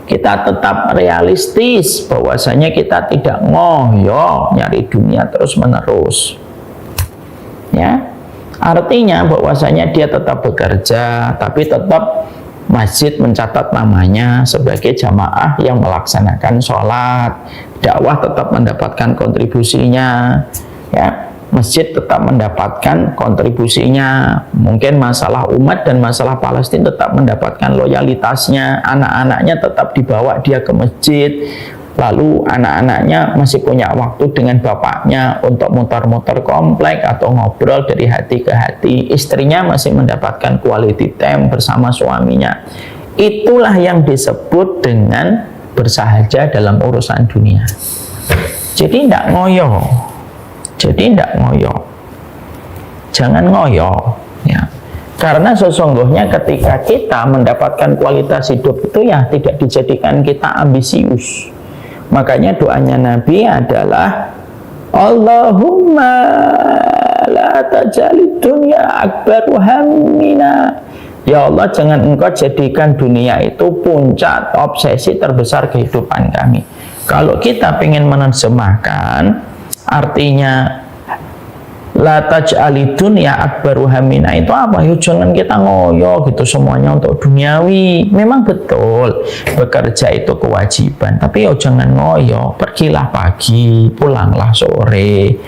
kita tetap realistis bahwasanya kita tidak ngoyo nyari dunia terus-menerus. Ya, artinya bahwasanya dia tetap bekerja, tapi tetap masjid mencatat namanya sebagai jamaah yang melaksanakan sholat, dakwah tetap mendapatkan kontribusinya, ya, masjid tetap mendapatkan kontribusinya, mungkin masalah umat dan masalah Palestina tetap mendapatkan loyalitasnya, anak-anaknya tetap dibawa dia ke masjid, lalu anak-anaknya masih punya waktu dengan bapaknya untuk muter-muter komplek atau ngobrol dari hati ke hati, istrinya masih mendapatkan quality time bersama suaminya. Itulah yang disebut dengan bersahaja dalam urusan dunia. Jadi tidak ngoyo, jangan ngoyo ya. Karena sesungguhnya ketika kita mendapatkan kualitas hidup itu ya tidak dijadikan kita ambisius. Makanya doanya Nabi adalah Allahumma la taj'alid dunya akbaru hammina. Ya Allah, jangan engkau jadikan dunia itu puncak obsesi terbesar kehidupan kami. Kalau kita ingin menerjemahkan artinya la taj'alid dunya akbaru hammina itu apa? Ya jangan kita ngoyo gitu semuanya untuk duniawi. Memang betul bekerja itu kewajiban, tapi ya jangan ngoyo. Pergilah pagi, pulanglah sore.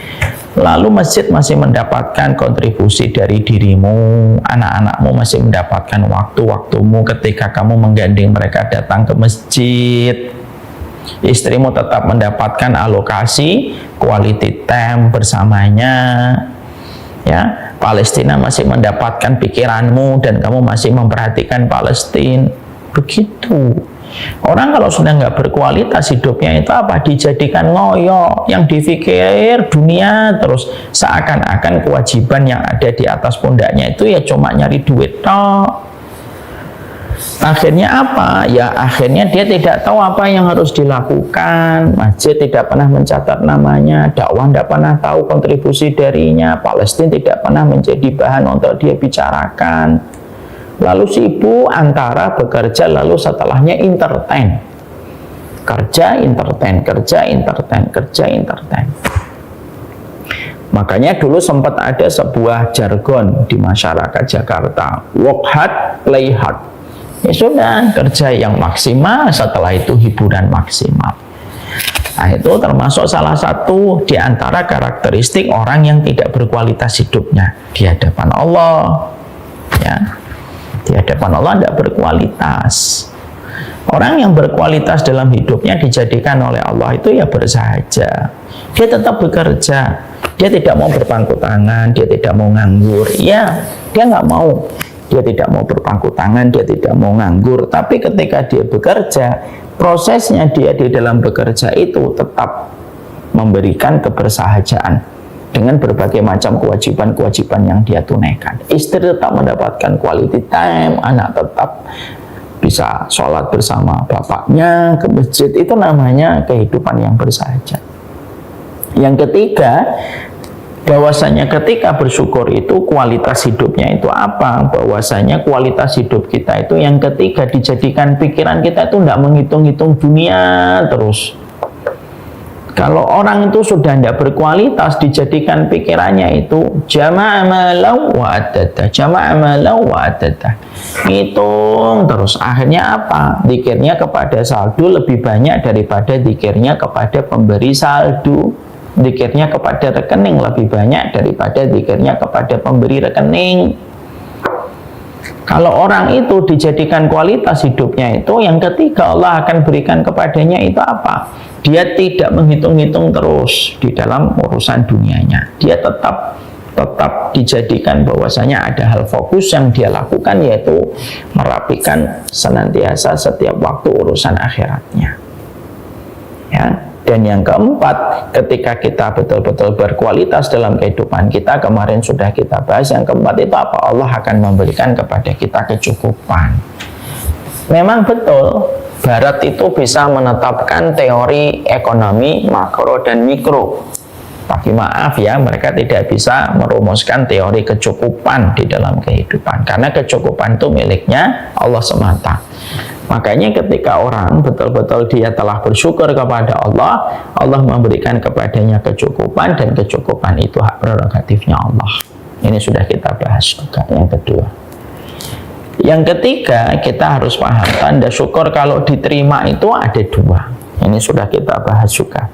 Lalu masjid masih mendapatkan kontribusi dari dirimu, anak-anakmu masih mendapatkan waktu-waktumu ketika kamu menggandeng mereka datang ke masjid. Istrimu tetap mendapatkan alokasi quality time bersamanya, ya. Palestina masih mendapatkan pikiranmu dan kamu masih memperhatikan Palestina. Begitu. Orang kalau sudah nggak berkualitas hidupnya itu apa? Dijadikan ngoyo, yang dipikir dunia terus, seakan-akan kewajiban yang ada di atas pundaknya itu ya cuma nyari duit toh. Akhirnya apa? Ya akhirnya dia tidak tahu apa yang harus dilakukan. Masjid tidak pernah mencatat namanya, dakwah tidak pernah tahu kontribusi darinya, Palestina tidak pernah menjadi bahan untuk dia bicarakan. Lalu sibuk antara bekerja lalu setelahnya entertain. Kerja, entertain, kerja, entertain, kerja, entertain. Makanya dulu sempat ada sebuah jargon di masyarakat Jakarta, work hard, play hard. Ya sudah, kerja yang maksimal, setelah itu hiburan maksimal. Nah, itu termasuk salah satu di antara karakteristik orang yang tidak berkualitas hidupnya di hadapan Allah. Ya, di hadapan Allah tidak berkualitas. Orang yang berkualitas dalam hidupnya dijadikan oleh Allah itu ya bersahaja. Dia tetap bekerja. Dia tidak mau berpangku tangan, dia tidak mau nganggur. Ya, dia nggak mau. Dia tidak mau berpangku tangan, dia tidak mau nganggur. Tapi ketika dia bekerja, prosesnya dia di dalam bekerja itu tetap memberikan kebersahajaan dengan berbagai macam kewajiban-kewajiban yang dia tunaikan. Istri tetap mendapatkan quality time, anak tetap bisa sholat bersama bapaknya ke masjid. Itu namanya kehidupan yang bersahaja. Yang ketiga, bahwasanya ketika bersyukur itu kualitas hidupnya itu apa? Bahwasanya kualitas hidup kita itu yang ketiga dijadikan pikiran kita itu tidak menghitung-hitung dunia terus. Kalau orang itu sudah tidak berkualitas, dijadikan pikirannya itu jama'a malau wa adada, jama'a malau wa adada. Hitung terus, akhirnya apa? Zikirnya kepada saldo lebih banyak daripada zikirnya kepada pemberi saldo. Zikirnya kepada rekening lebih banyak daripada zikirnya kepada pemberi rekening. Kalau orang itu dijadikan kualitas hidupnya itu, yang ketiga Allah akan berikan kepadanya itu apa? Dia tidak menghitung-hitung terus di dalam urusan dunianya. Dia tetap dijadikan bahwasanya ada hal fokus yang dia lakukan, yaitu merapikan senantiasa setiap waktu urusan akhiratnya. Ya. Dan yang keempat, ketika kita betul-betul berkualitas dalam kehidupan kita, kemarin sudah kita bahas, yang keempat itu apa? Allah akan memberikan kepada kita kecukupan. Memang betul, Barat itu bisa menetapkan teori ekonomi makro dan mikro. Tapi maaf ya, mereka tidak bisa merumuskan teori kecukupan di dalam kehidupan. Karena kecukupan itu miliknya Allah semata. Makanya ketika orang betul-betul dia telah bersyukur kepada Allah, Allah memberikan kepadanya kecukupan, dan kecukupan itu hak prerogatifnya Allah. Ini sudah kita bahas juga. Yang kedua. Yang ketiga, kita harus paham tanda syukur kalau diterima itu ada dua. Ini sudah kita bahas juga.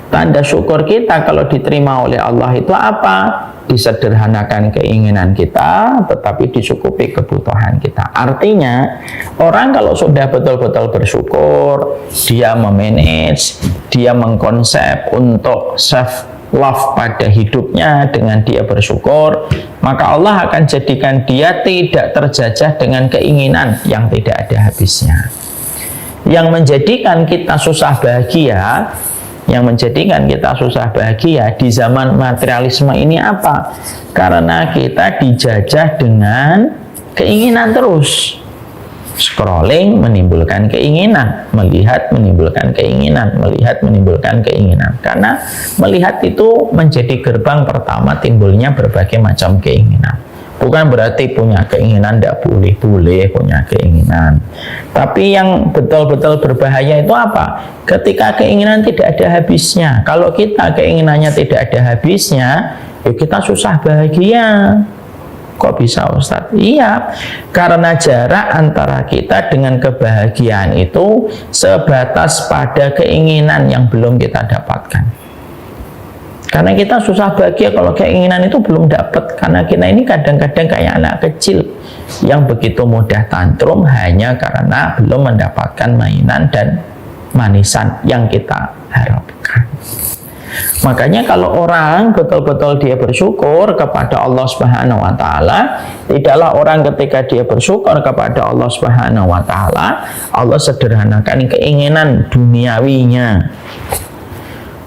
Tanda syukur kita kalau diterima oleh Allah itu apa? Disederhanakan keinginan kita, tetapi dicukupi kebutuhan kita. Artinya, orang kalau sudah betul-betul bersyukur, dia memanage, dia mengkonsep untuk self love pada hidupnya dengan dia bersyukur, maka Allah akan jadikan dia tidak terjajah dengan keinginan yang tidak ada habisnya. Yang menjadikan kita susah bahagia, di zaman materialisme ini apa? Karena kita dijajah dengan keinginan terus. Scrolling menimbulkan keinginan, melihat menimbulkan keinginan, melihat menimbulkan keinginan. Karena melihat itu menjadi gerbang pertama timbulnya berbagai macam keinginan. Bukan berarti punya keinginan tidak boleh punya keinginan. Tapi yang betul-betul berbahaya itu apa? Ketika keinginan tidak ada habisnya. Kalau kita keinginannya tidak ada habisnya, ya kita susah bahagia. Kok bisa, Ustadz? Iya, karena jarak antara kita dengan kebahagiaan itu sebatas pada keinginan yang belum kita dapatkan. Karena kita susah bahagia kalau keinginan itu belum dapat. Karena kita ini kadang-kadang kayak anak kecil yang begitu mudah tantrum hanya karena belum mendapatkan mainan dan manisan yang kita harapkan. Makanya kalau orang betul-betul dia bersyukur kepada Allah Subhanahu wa taala, tidaklah orang ketika dia bersyukur kepada Allah Subhanahu wa taala, Allah sederhanakan keinginan duniawinya.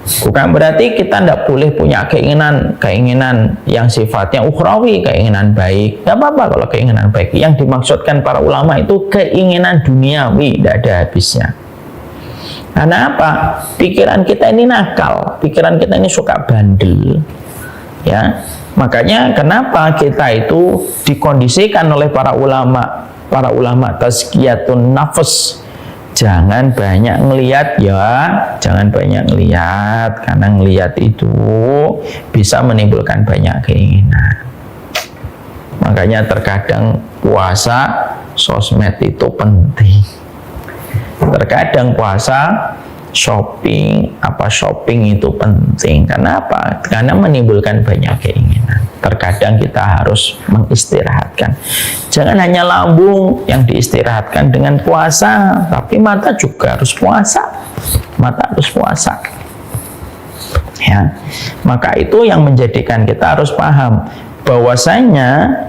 Bukan berarti kita tidak boleh punya keinginan yang sifatnya ukhrawi, keinginan baik. Tidak apa-apa kalau keinginan baik. Yang dimaksudkan para ulama itu keinginan duniawi, tidak ada habisnya. Karena apa? Pikiran kita ini nakal, pikiran kita ini suka bandel. Ya, makanya kenapa kita itu dikondisikan oleh para ulama tazkiyatun nafs. Jangan banyak ngelihat ya, jangan banyak ngelihat, karena ngelihat itu bisa menimbulkan banyak keinginan. Makanya terkadang puasa sosmed itu penting. Terkadang puasa shopping itu penting. Kenapa? Karena menimbulkan banyak keinginan. Terkadang kita harus mengistirahatkan. Jangan hanya lambung yang diistirahatkan dengan puasa, tapi mata juga harus puasa. Mata harus puasa. Ya. Maka itu yang menjadikan kita harus paham bahwasanya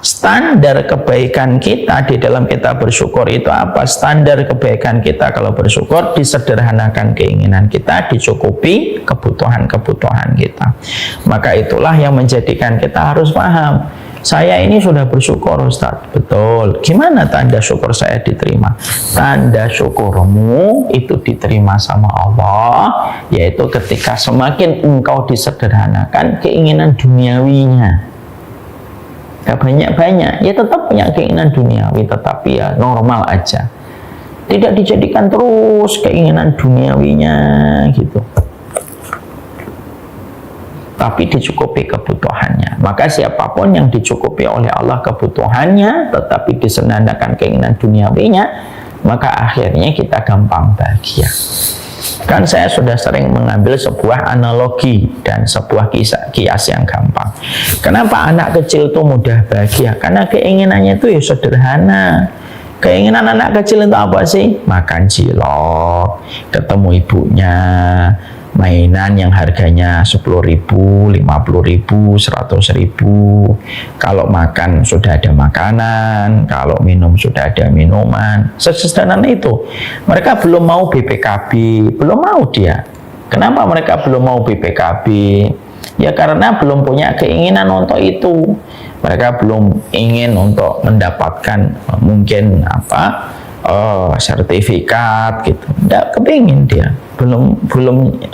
standar kebaikan kita di dalam kita bersyukur itu apa? Standar kebaikan kita kalau bersyukur disederhanakan keinginan kita, dicukupi kebutuhan-kebutuhan kita. Maka itulah yang menjadikan kita harus paham. Saya ini sudah bersyukur, Ustaz. Betul. Gimana tanda syukur saya diterima? Tanda syukurmu itu diterima sama Allah, yaitu ketika semakin engkau disederhanakan keinginan duniawinya. Gak banyak-banyak, ya tetap punya keinginan duniawi, tetapi ya normal aja. Tidak dijadikan terus keinginan duniawinya gitu, tapi dicukupi kebutuhannya. Maka siapapun yang dicukupi oleh Allah kebutuhannya, tetapi disederhanakan keinginan duniawinya, maka akhirnya kita gampang bahagia. Kan saya sudah sering mengambil sebuah analogi dan sebuah kias yang gampang. Kenapa anak kecil itu mudah bahagia? Karena keinginannya itu ya sederhana. Keinginan anak kecil itu apa sih? Makan cilok, ketemu ibunya, mainan yang harganya 10.000, 50.000, 100.000. Kalau makan sudah ada makanan, kalau minum sudah ada minuman. Sesederhana itu. Mereka belum mau BPKB, belum mau dia. Kenapa mereka belum mau BPKB? Ya karena belum punya keinginan untuk itu. Mereka belum ingin untuk mendapatkan mungkin sertifikat gitu. Tidak kepingin dia. Belum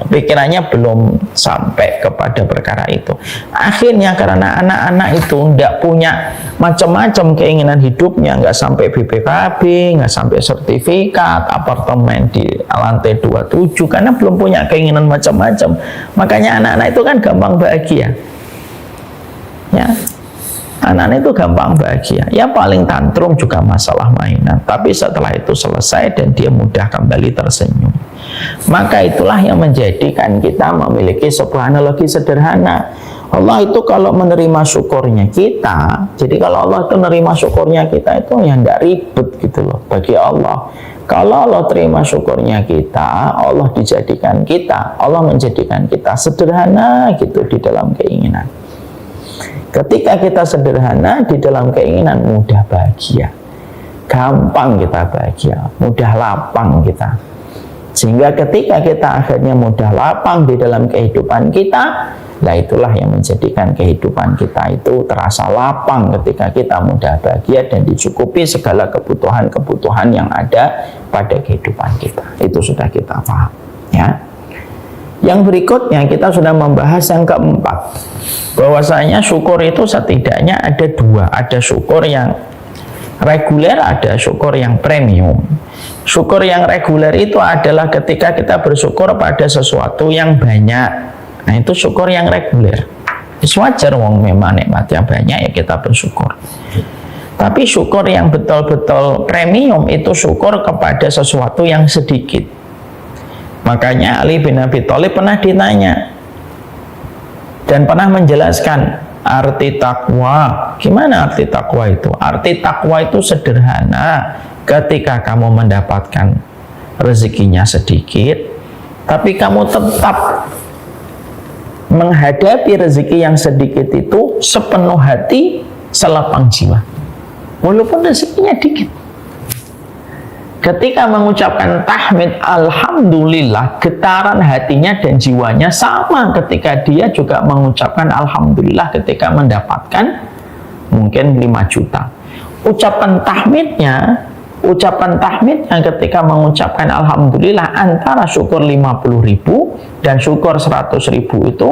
pikirannya belum sampai kepada perkara itu. Akhirnya karena anak-anak itu tidak punya macam-macam keinginan hidupnya, nggak sampai BPKB, nggak sampai sertifikat, apartemen di lantai 27, karena belum punya keinginan macam-macam. Makanya anak-anak itu kan gampang bahagia. Ya. Anak-anak itu gampang bahagia. Ya paling tantrum juga masalah mainan, tapi setelah itu selesai dan dia mudah kembali tersenyum. Maka itulah yang menjadikan kita memiliki sebuah analogi sederhana. Allah itu kalau menerima syukurnya kita, jadi kalau Allah itu menerima syukurnya kita itu yang tidak ribet gitu loh bagi Allah. Kalau Allah terima syukurnya kita, Allah menjadikan kita sederhana gitu di dalam keinginan. Ketika kita sederhana di dalam keinginan, mudah bahagia, gampang kita bahagia, mudah lapang kita. Sehingga ketika kita akhirnya mudah lapang di dalam kehidupan kita, nah itulah yang menjadikan kehidupan kita itu terasa lapang ketika kita mudah bahagia dan dicukupi segala kebutuhan-kebutuhan yang ada pada kehidupan kita. Itu sudah kita paham, ya. Yang berikutnya kita sudah membahas yang keempat, bahwasanya syukur itu setidaknya ada dua. Ada syukur yang reguler, ada syukur yang premium. Syukur yang reguler itu adalah ketika kita bersyukur pada sesuatu yang banyak. Nah itu syukur yang reguler. Wajar wong memang nikmatnya banyak ya kita bersyukur. Tapi syukur yang betul-betul premium itu syukur kepada sesuatu yang sedikit. Makanya Ali bin Abi Thalib pernah ditanya dan pernah menjelaskan arti takwa. Gimana arti takwa itu? Arti takwa itu sederhana. Ketika kamu mendapatkan rezekinya sedikit, tapi kamu tetap menghadapi rezeki yang sedikit itu sepenuh hati, selapang jiwa, walaupun rezekinya dikit. Ketika mengucapkan tahmid alhamdulillah, getaran hatinya dan jiwanya sama ketika dia juga mengucapkan alhamdulillah ketika mendapatkan mungkin 5 juta. Ucapan tahmidnya ketika mengucapkan alhamdulillah antara syukur 50.000 dan syukur 100.000 itu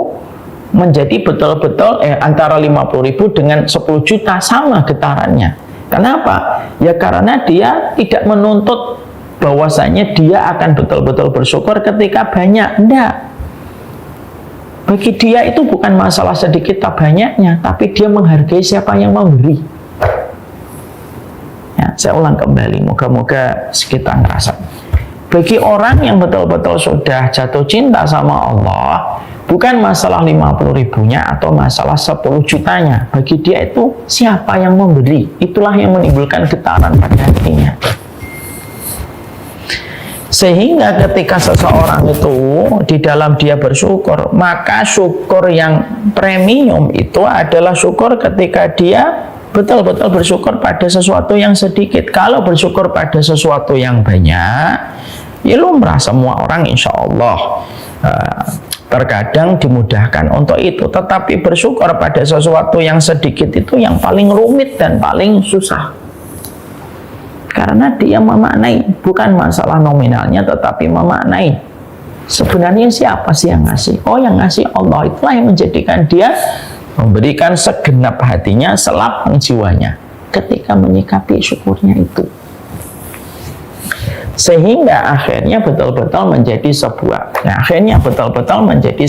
menjadi betul-betul antara 50.000 dengan 10 juta sama getarannya. Kenapa? Ya karena dia tidak menuntut bahwasanya dia akan betul-betul bersyukur ketika banyak. Tidak. Bagi dia itu bukan masalah sedikit atau banyaknya, tapi dia menghargai siapa yang memberi. Ya, saya ulang kembali, moga-moga kita ngerasa. Bagi orang yang betul-betul sudah jatuh cinta sama Allah, bukan masalah 50 ribunya atau masalah 10 jutanya. Bagi dia itu siapa yang memberi, itulah yang menimbulkan getaran pada hatinya. Sehingga ketika seseorang itu di dalam dia bersyukur, maka syukur yang premium itu adalah syukur ketika dia betul-betul bersyukur pada sesuatu yang sedikit. Kalau bersyukur pada sesuatu yang banyak, ya lumrah semua orang insya Allah terkadang dimudahkan untuk itu. Tetapi bersyukur pada sesuatu yang sedikit itu yang paling rumit dan paling susah. Karena dia memaknai, bukan masalah nominalnya, tetapi memaknai sebenarnya siapa sih yang ngasih. Oh, yang ngasih Allah. Itulah yang menjadikan dia memberikan segenap hatinya, selapang jiwanya ketika menyikapi syukurnya itu. Sehingga akhirnya betul-betul menjadi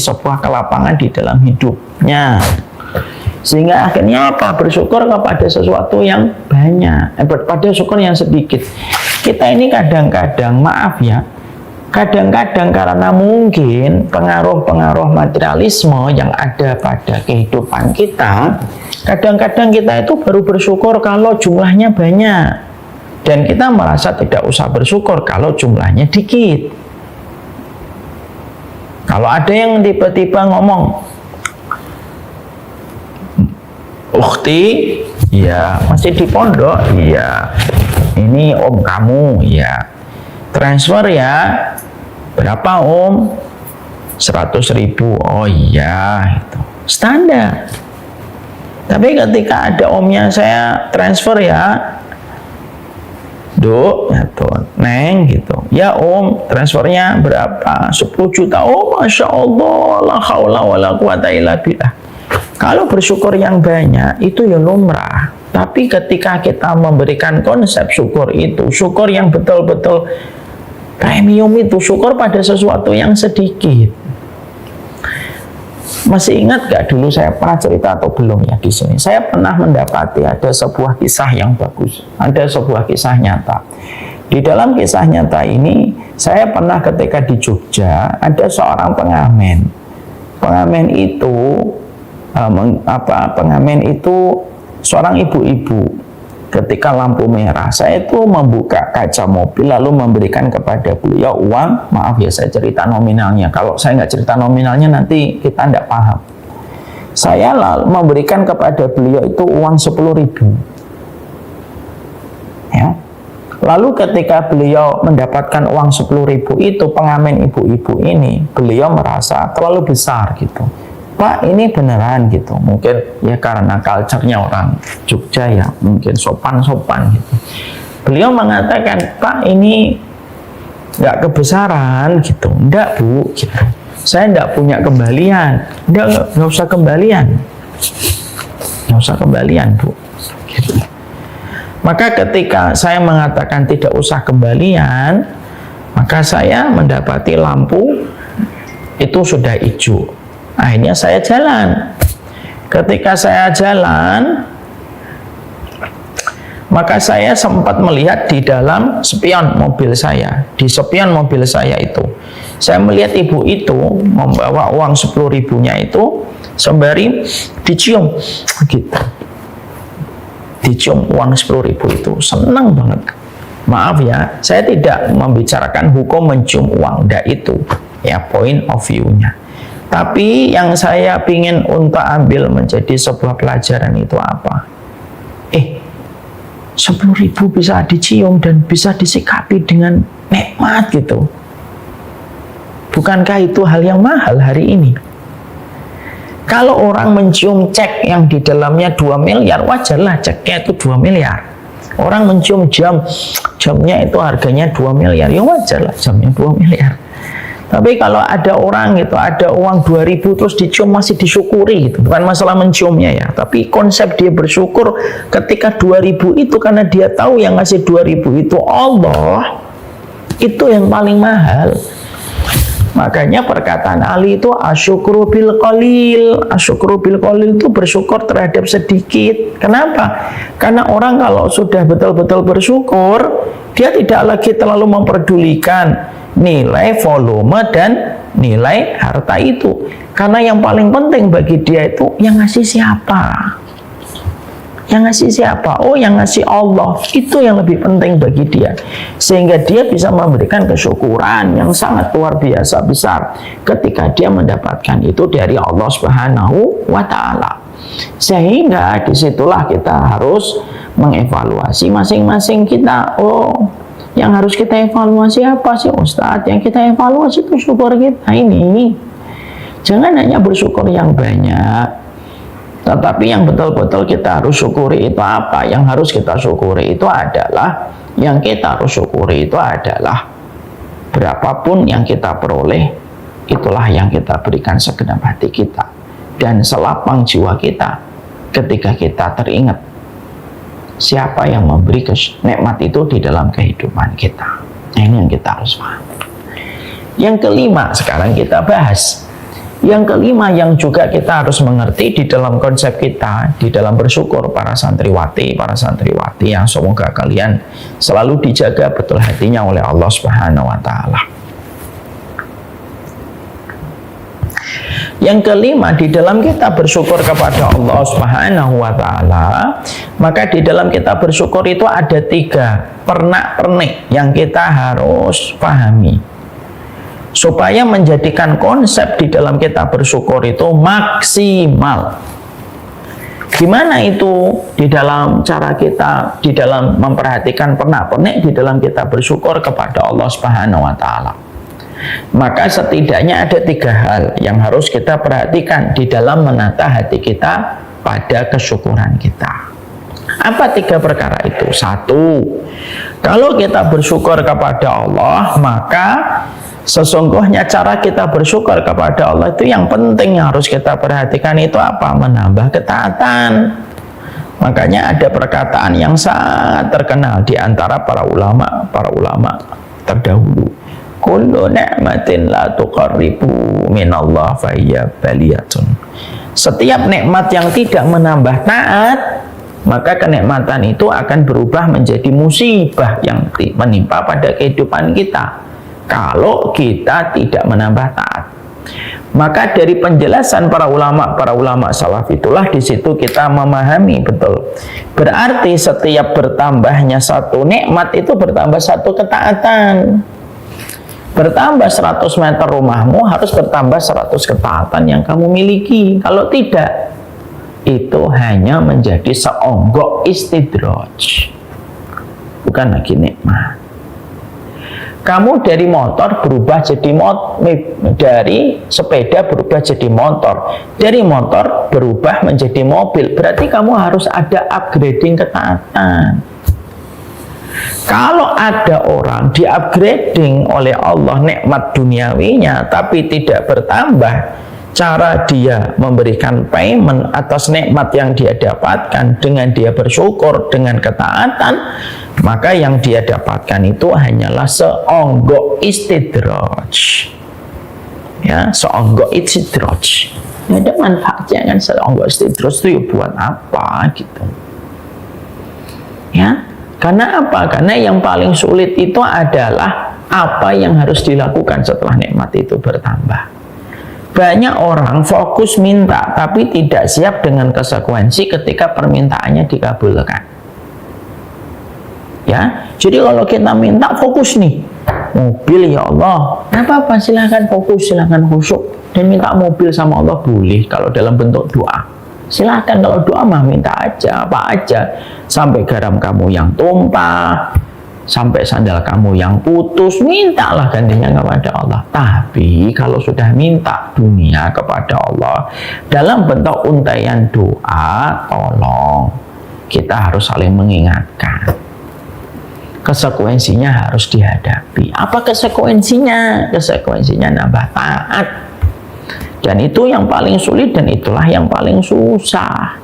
sebuah kelapangan di dalam hidupnya. Sehingga akhirnya apa? Bersyukur kepada sesuatu yang banyak, pada syukur yang sedikit. Kita ini kadang-kadang, maaf ya, kadang-kadang karena mungkin pengaruh-pengaruh materialisme yang ada pada kehidupan kita, kadang-kadang kita itu baru bersyukur kalau jumlahnya banyak, dan kita merasa tidak usah bersyukur kalau jumlahnya dikit. Kalau ada yang tiba-tiba ngomong, "Ukhti, ya masih di pondok, ya ini om kamu, ya transfer ya berapa om? 100 ribu. Oh iya, itu standar. Tapi ketika ada omnya, saya transfer ya Duk, gitu, Neng, gitu. Ya om, transfernya berapa? 10 juta. Oh Masya Allah, la haula wa la quwata illa billah. Kalau bersyukur yang banyak, itu ya lumrah. Tapi ketika kita memberikan konsep syukur itu, syukur yang betul-betul premium itu, syukur pada sesuatu yang sedikit. Masih ingat gak dulu saya pernah cerita atau belum ya di sini? Saya pernah mendapati ada sebuah kisah yang bagus, ada sebuah kisah nyata. Di dalam kisah nyata ini, saya pernah ketika di Jogja ada seorang pengamen. Pengamen itu seorang ibu-ibu. Ketika lampu merah, saya itu membuka kaca mobil lalu memberikan kepada beliau uang. Maaf ya, saya cerita nominalnya. Kalau saya nggak cerita nominalnya nanti kita nggak paham. Saya lalu memberikan kepada beliau itu uang 10 ribu. Ya. Lalu ketika beliau mendapatkan uang 10 ribu itu, pengamen ibu-ibu ini, beliau merasa terlalu besar gitu. Pak, ini beneran gitu. Mungkin ya karena culture-nya orang Jogja ya, mungkin sopan-sopan gitu. Beliau mengatakan, Pak, ini nggak kebesaran gitu. Enggak Bu, gitu. Saya nggak punya kembalian. Nggak usah kembalian. Nggak usah kembalian Bu, gitu. Maka ketika saya mengatakan tidak usah kembalian, maka saya mendapati lampu itu sudah hijau. Akhirnya saya jalan. Ketika saya jalan, maka saya sempat melihat di dalam spion mobil saya. Di spion mobil saya itu, saya melihat ibu itu membawa uang 10 ribunya itu sembari dicium gitu. Dicium uang 10 ribu itu, senang banget. Maaf ya, saya tidak membicarakan hukum mencium uang, enggak itu ya point of view-nya. Tapi yang saya ingin untuk ambil menjadi sebuah pelajaran itu apa? 10 ribu bisa dicium dan bisa disikapi dengan nikmat gitu. Bukankah itu hal yang mahal hari ini? Kalau orang mencium cek yang di dalamnya 2 miliar, wajarlah ceknya itu 2 miliar. Orang mencium jamnya itu harganya 2 miliar, ya wajarlah jamnya 2 miliar. Tapi kalau ada orang gitu, ada uang 2.000 terus dicium masih disyukuri gitu. Bukan masalah menciumnya ya, tapi konsep dia bersyukur ketika 2.000 itu karena dia tahu yang ngasih 2.000 itu Allah, itu yang paling mahal. Makanya perkataan Ali itu asyukru bil qalil. Asyukru bil qalil itu bersyukur terhadap sedikit. Kenapa? Karena orang kalau sudah betul-betul bersyukur, Dia tidak lagi terlalu memperdulikan nilai volume dan nilai harta itu. Karena yang paling penting bagi dia itu yang ngasih siapa. Yang ngasih siapa? Oh, yang ngasih Allah. Itu yang lebih penting bagi dia. Sehingga dia bisa memberikan kesyukuran yang sangat luar biasa besar ketika dia mendapatkan itu dari Allah Subhanahu wa Ta'ala. Sehingga disitulah kita harus mengevaluasi masing-masing kita. Oh, yang harus kita evaluasi apa sih Ustadz? Yang kita evaluasi itu syukur kita ini. Jangan hanya bersyukur yang banyak, tetapi yang betul-betul kita harus syukuri itu apa? Yang harus kita syukuri itu adalah, berapapun yang kita peroleh, itulah yang kita berikan segenap hati kita dan selapang jiwa kita ketika kita teringat siapa yang memberi nikmat itu di dalam kehidupan kita. Ini yang kita harus paham. Yang kelima sekarang kita bahas. Yang kelima yang juga kita harus mengerti di dalam konsep kita, di dalam bersyukur para santriwati yang semoga kalian selalu dijaga betul hatinya oleh Allah Subhanahu wa Ta'ala. Yang kelima, di dalam kita bersyukur kepada Allah Subhanahu wa Ta'ala, maka di dalam kita bersyukur itu ada 3 pernak-pernik yang kita harus pahami supaya menjadikan konsep di dalam kita bersyukur itu maksimal. Gimana itu di dalam cara kita, di dalam memperhatikan pernak-pernik di dalam kita bersyukur kepada Allah Subhanahu wa Ta'ala? Maka setidaknya ada 3 hal yang harus kita perhatikan di dalam menata hati kita pada kesyukuran kita. Apa 3 perkara itu? 1, kalau kita bersyukur kepada Allah, maka sesungguhnya cara kita bersyukur kepada Allah itu yang penting yang harus kita perhatikan itu apa? Menambah ketaatan. Makanya ada perkataan yang sangat terkenal di antara para ulama terdahulu. Kullu ni'matin la tuqarribu minallah fahiyya baliyatun. Setiap nikmat yang tidak menambah taat, maka kenikmatan itu akan berubah menjadi musibah yang menimpa pada kehidupan kita kalau kita tidak menambah taat. Maka dari penjelasan para ulama salaf itulah di situ kita memahami betul. Berarti setiap bertambahnya satu nikmat itu bertambah satu ketaatan. Bertambah 100 meter rumahmu harus bertambah 100 ketaatan yang kamu miliki. Kalau tidak, itu hanya menjadi seonggok istidraj, bukan lagi nikmat. Kamu dari motor berubah jadi dari sepeda berubah jadi motor, dari motor berubah menjadi mobil. Berarti kamu harus ada upgrading ketaatan. Kalau ada orang di-upgrading oleh Allah nikmat duniawinya tapi tidak bertambah cara dia memberikan payment atas nikmat yang dia dapatkan dengan dia bersyukur dengan ketaatan, maka yang dia dapatkan itu hanyalah seonggok istidraj. Ya, seonggok istidraj. Ya, ada manfaatnya kan seonggok istidraj itu ya buat apa gitu. Ya. Karena apa? Karena yang paling sulit itu adalah apa yang harus dilakukan setelah nikmat itu bertambah. Banyak orang fokus minta tapi tidak siap dengan konsekuensi ketika permintaannya dikabulkan. Ya, jadi kalau kita minta fokus nih, mobil ya Allah, nggak apa-apa, silahkan fokus, silahkan khusyuk dan minta mobil sama Allah boleh kalau dalam bentuk doa. Silahkan kalau doa mah minta aja, apa aja. Sampai garam kamu yang tumpah, sampai sandal kamu yang putus, mintalah gantinya kepada Allah. Tapi kalau sudah minta dunia kepada Allah dalam bentuk untaian doa, tolong kita harus saling mengingatkan. Konsekuensinya harus dihadapi. Apa konsekuensinya? Konsekuensinya nambah taat. Dan itu yang paling sulit dan itulah yang paling susah.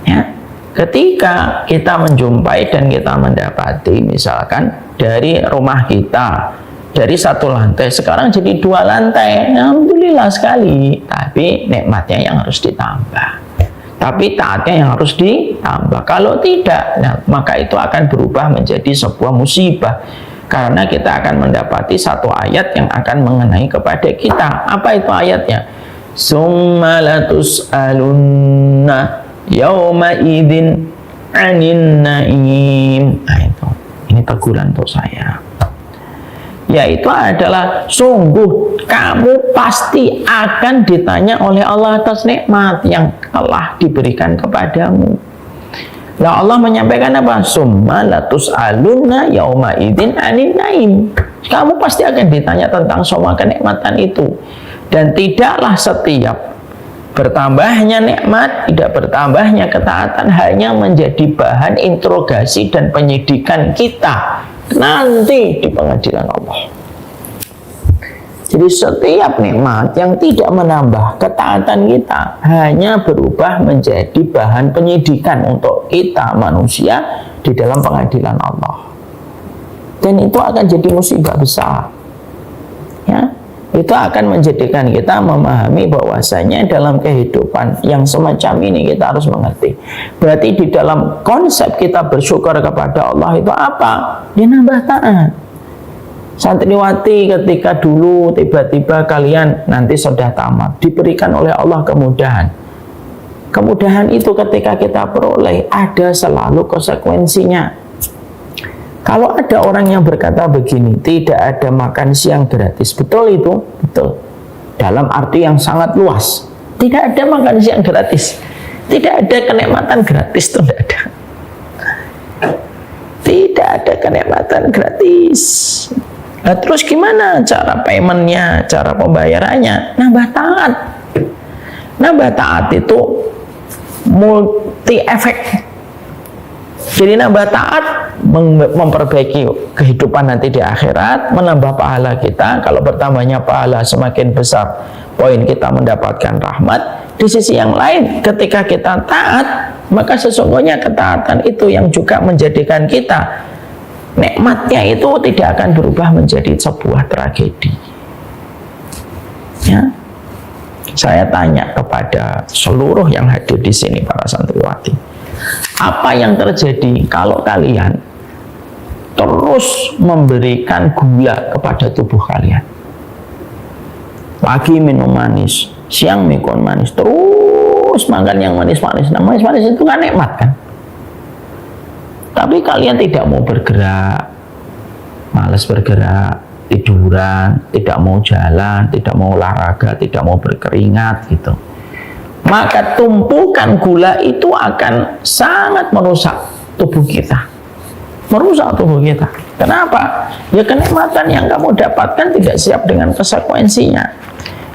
Ya, ketika kita menjumpai dan kita mendapati misalkan dari rumah kita dari 1 lantai sekarang jadi 2 lantai, alhamdulillah sekali. Tapi nikmatnya yang harus ditambah. tapi taatnya yang harus ditambah. Kalau tidak, nah, maka itu akan berubah menjadi sebuah musibah, karena kita akan mendapati satu ayat yang akan mengenai kepada kita. Apa itu ayatnya? Summa latus'alunna yawma idzin 'anin na'im. Nah, itu. Ini teguran untuk saya. Yaitu adalah sungguh kamu pasti akan ditanya oleh Allah atas nikmat yang telah diberikan kepadamu. Nah, Allah menyampaikan apa? Summa latus'alunna yauma idzin 'anin na'im. Kamu pasti akan ditanya tentang semua kenikmatan itu. Dan tidaklah setiap bertambahnya nikmat, tidak bertambahnya ketaatan hanya menjadi bahan interogasi dan penyidikan kita nanti di pengadilan Allah. Jadi setiap nikmat yang tidak menambah ketaatan kita hanya berubah menjadi bahan penyidikan untuk kita manusia di dalam pengadilan Allah. Dan itu akan jadi musibah besar. Ya, itu akan menjadikan kita memahami bahwasanya dalam kehidupan yang semacam ini kita harus mengerti. Berarti di dalam konsep kita bersyukur kepada Allah itu apa? Dia nambah taat. Santriwati ketika dulu tiba-tiba kalian nanti sudah tamat, diberikan oleh Allah kemudahan. Kemudahan itu ketika kita peroleh ada selalu konsekuensinya. Kalau ada orang yang berkata begini, tidak ada makan siang gratis, betul itu? Betul. Dalam arti yang sangat luas. Tidak ada makan siang gratis. Tidak ada kenikmatan gratis, itu tidak ada. Tidak ada kenikmatan gratis. Nah, terus gimana cara paymentnya, cara pembayarannya? Nambah taat. Nambah taat itu multi efek. Jadi nambah taat memperbaiki kehidupan nanti di akhirat, menambah pahala kita. Kalau bertambahnya pahala semakin besar poin kita mendapatkan rahmat. Di sisi yang lain, ketika kita taat, maka sesungguhnya ketaatan itu yang juga menjadikan kita nikmatnya itu tidak akan berubah menjadi sebuah tragedi. Ya, saya tanya kepada seluruh yang hadir di sini para santriwati, apa yang terjadi kalau kalian terus memberikan gula kepada tubuh kalian? Pagi minum manis, siang mikon manis, terus makan yang manis-manis. Nah, manis-manis itu kan nikmat kan? Tapi kalian tidak mau bergerak, malas bergerak, tiduran, tidak mau jalan, tidak mau olahraga, tidak mau berkeringat gitu. Maka tumpukan gula itu akan sangat merusak tubuh kita. Merusak tubuh kita. Kenapa? Ya kenikmatan yang kamu dapatkan tidak siap dengan konsekuensinya.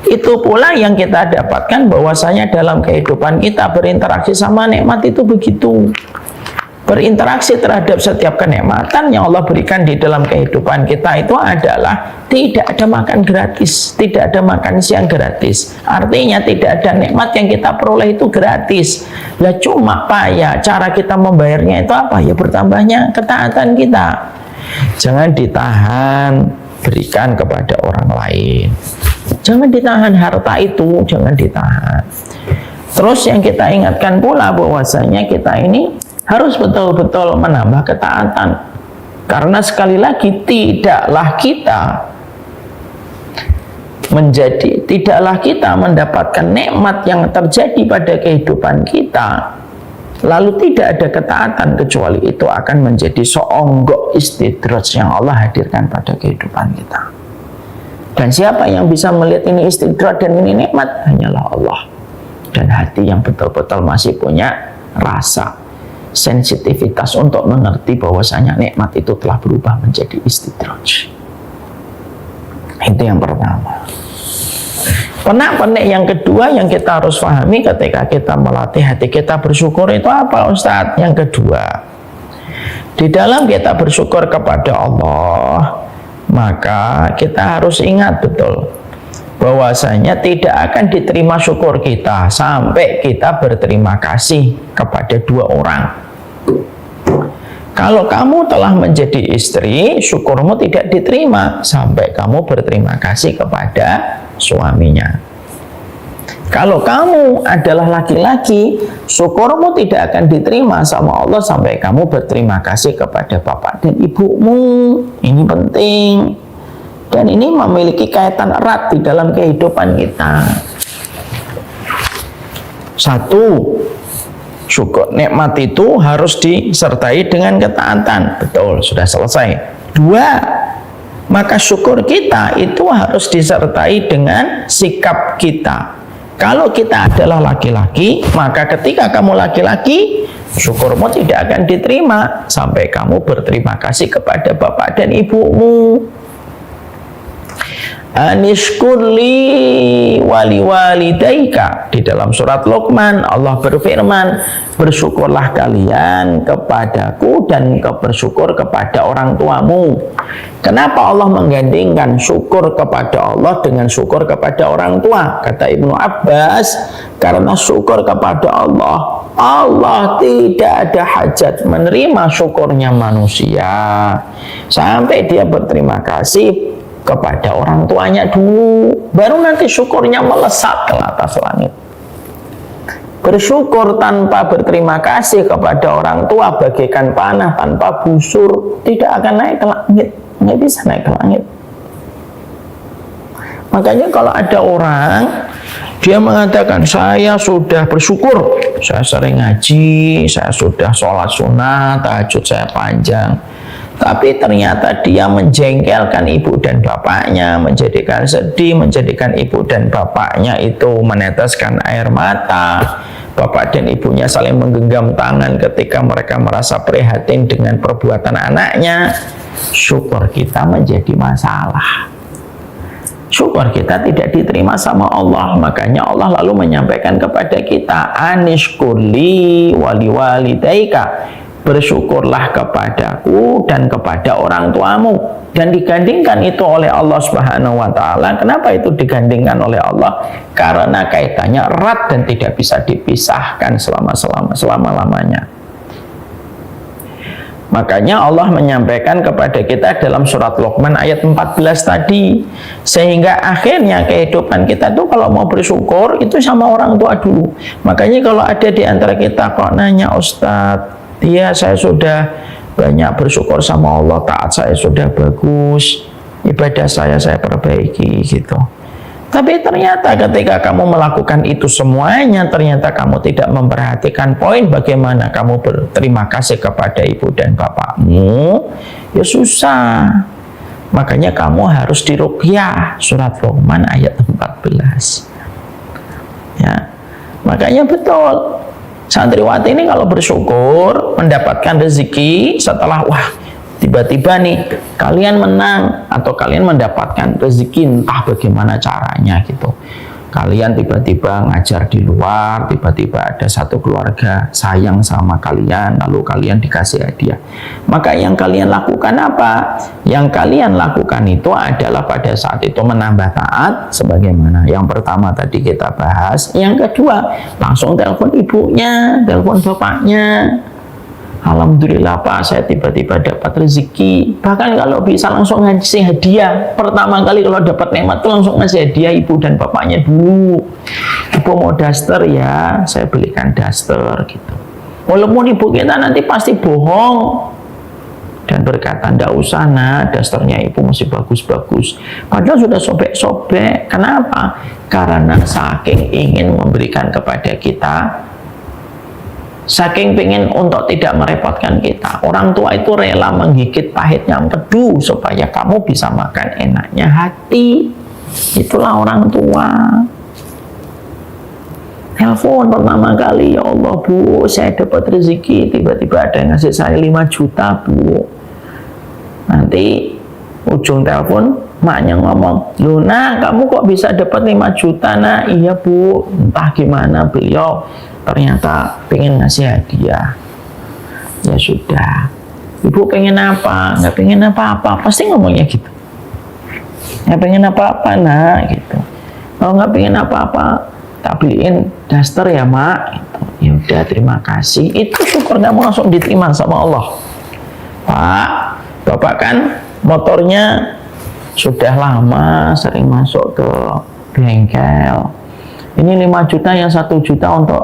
Itu pula yang kita dapatkan bahwasanya dalam kehidupan kita berinteraksi sama nikmat itu begitu. Berinteraksi terhadap setiap kenikmatan yang Allah berikan di dalam kehidupan kita itu adalah tidak ada makan gratis, tidak ada makan siang gratis. Artinya tidak ada nikmat yang kita peroleh itu gratis. Lah cuma payah cara kita membayarnya itu apa? Ya bertambahnya ketaatan kita. Jangan ditahan, berikan kepada orang lain. Jangan ditahan harta itu, jangan ditahan. Terus yang kita ingatkan pula bahwasanya kita ini harus betul-betul menambah ketaatan. Karena sekali lagi tidaklah kita mendapatkan nikmat yang terjadi pada kehidupan kita lalu tidak ada ketaatan, kecuali itu akan menjadi seonggok istidraj yang Allah hadirkan pada kehidupan kita. Dan siapa yang bisa melihat ini istidraj dan ini nikmat? Hanyalah Allah. Dan hati yang betul-betul masih punya rasa sensitivitas untuk mengerti bahwasanya nikmat itu telah berubah menjadi istidraj. Itu yang pertama. Penak-penik yang kedua yang kita harus pahami ketika kita melatih hati kita bersyukur itu apa, Ustadz? Yang kedua, di dalam kita bersyukur kepada Allah, maka kita harus ingat betul bahwasanya tidak akan diterima syukur kita sampai kita berterima kasih kepada dua orang. Kalau kamu telah menjadi istri, syukurmu tidak diterima sampai kamu berterima kasih kepada suaminya. Kalau kamu adalah laki-laki, syukurmu tidak akan diterima sama Allah sampai kamu berterima kasih kepada bapak dan ibumu. Ini penting. Dan ini memiliki kaitan erat di dalam kehidupan kita. Satu, syukur nikmat itu harus disertai dengan ketaatan. Betul, sudah selesai. Dua, maka syukur kita itu harus disertai dengan sikap kita. Kalau kita adalah laki-laki, maka ketika kamu laki-laki, syukurmu tidak akan diterima sampai kamu berterima kasih kepada bapak dan ibumu. Anishkurli wali walidaika. Di dalam surat Luqman Allah berfirman, bersyukurlah kalian kepadaku dan bersyukur kepada orang tuamu. Kenapa Allah menggandingkan syukur kepada Allah dengan syukur kepada orang tua? Kata Ibnu Abbas, karena syukur kepada Allah, Allah tidak ada hajat menerima syukurnya manusia sampai dia berterima kasih kepada orang tuanya dulu, baru nanti syukurnya melesat ke atas langit. Bersyukur tanpa berterima kasih kepada orang tua bagaikan panah tanpa busur, tidak akan naik ke langit, nggak bisa naik ke langit. Makanya kalau ada orang dia mengatakan saya sudah bersyukur, saya sering ngaji, saya sudah sholat sunnah, tahajud saya panjang, tapi ternyata dia menjengkelkan ibu dan bapaknya, menjadikan sedih, menjadikan ibu dan bapaknya itu meneteskan air mata. Bapak dan ibunya saling menggenggam tangan ketika mereka merasa prihatin dengan perbuatan anaknya. Syukur kita menjadi masalah. Syukur kita tidak diterima sama Allah. Makanya Allah lalu menyampaikan kepada kita, anishkurli wali walidaika. Bersyukurlah kepadaku dan kepada orang tuamu. Dan digandingkan itu oleh Allah Subhanahu wa ta'ala. Kenapa itu digandingkan oleh Allah? Karena kaitannya erat dan tidak bisa dipisahkan selama-lamanya. Makanya Allah menyampaikan kepada kita dalam surat Luqman ayat 14 tadi, sehingga akhirnya kehidupan kita tuh kalau mau bersyukur itu sama orang tua dulu. Makanya kalau ada di antara kita kok nanya, Ustadz, iya saya sudah banyak bersyukur sama Allah, taat saya sudah bagus, ibadah saya perbaiki gitu. Tapi ternyata ketika kamu melakukan itu semuanya, ternyata kamu tidak memperhatikan poin bagaimana kamu berterima kasih kepada ibu dan bapakmu, ya susah. Makanya kamu harus diruqyah, surat Luqman ayat 14. Ya. Makanya betul, santriwati ini kalau bersyukur mendapatkan rezeki setelah tiba-tiba nih kalian menang atau kalian mendapatkan rezeki entah bagaimana caranya gitu. Kalian tiba-tiba ngajar di luar, tiba-tiba ada satu keluarga sayang sama kalian, lalu kalian dikasih hadiah. Maka yang kalian lakukan apa? Yang kalian lakukan itu adalah pada saat itu menambah taat, sebagaimana yang pertama tadi kita bahas. Yang kedua, langsung telepon ibunya, telepon bapaknya. Alhamdulillah Pak, saya tiba-tiba dapat rezeki. Bahkan kalau bisa langsung ngasih hadiah. Pertama kali kalau dapat nikmat itu langsung ngasih hadiah ibu dan bapaknya dulu. Ibu mau daster ya, saya belikan daster gitu. Walaupun ibu kita nanti pasti bohong dan berkata, ndak usah nak, dasternya ibu masih bagus-bagus. Padahal sudah sobek-sobek. Kenapa? Karena saking ingin memberikan kepada kita, saking pengen untuk tidak merepotkan kita, orang tua itu rela menggigit pahitnya empedu supaya kamu bisa makan enaknya hati. Itulah orang tua. Telepon pertama kali, ya Allah Bu, saya dapat rezeki, tiba-tiba ada yang ngasih saya 5 juta Bu. Nanti ujung telepon maknya ngomong, Luna kamu kok bisa dapat 5 juta nak? Iya Bu, entah gimana beliau ternyata pengen ngasih hadiah. Ya sudah, ibu pengen apa? Nggak pengen apa-apa, pasti ngomongnya gitu. Nggak pengen apa-apa nak gitu. Kalau nggak pengen apa-apa, tak beliin daster ya mak gitu. Ya udah, terima kasih. Itu syukur kamu langsung diterima sama Allah. Pak, bapak kan motornya sudah lama sering masuk ke bengkel, Ini 5 juta yang 1 juta untuk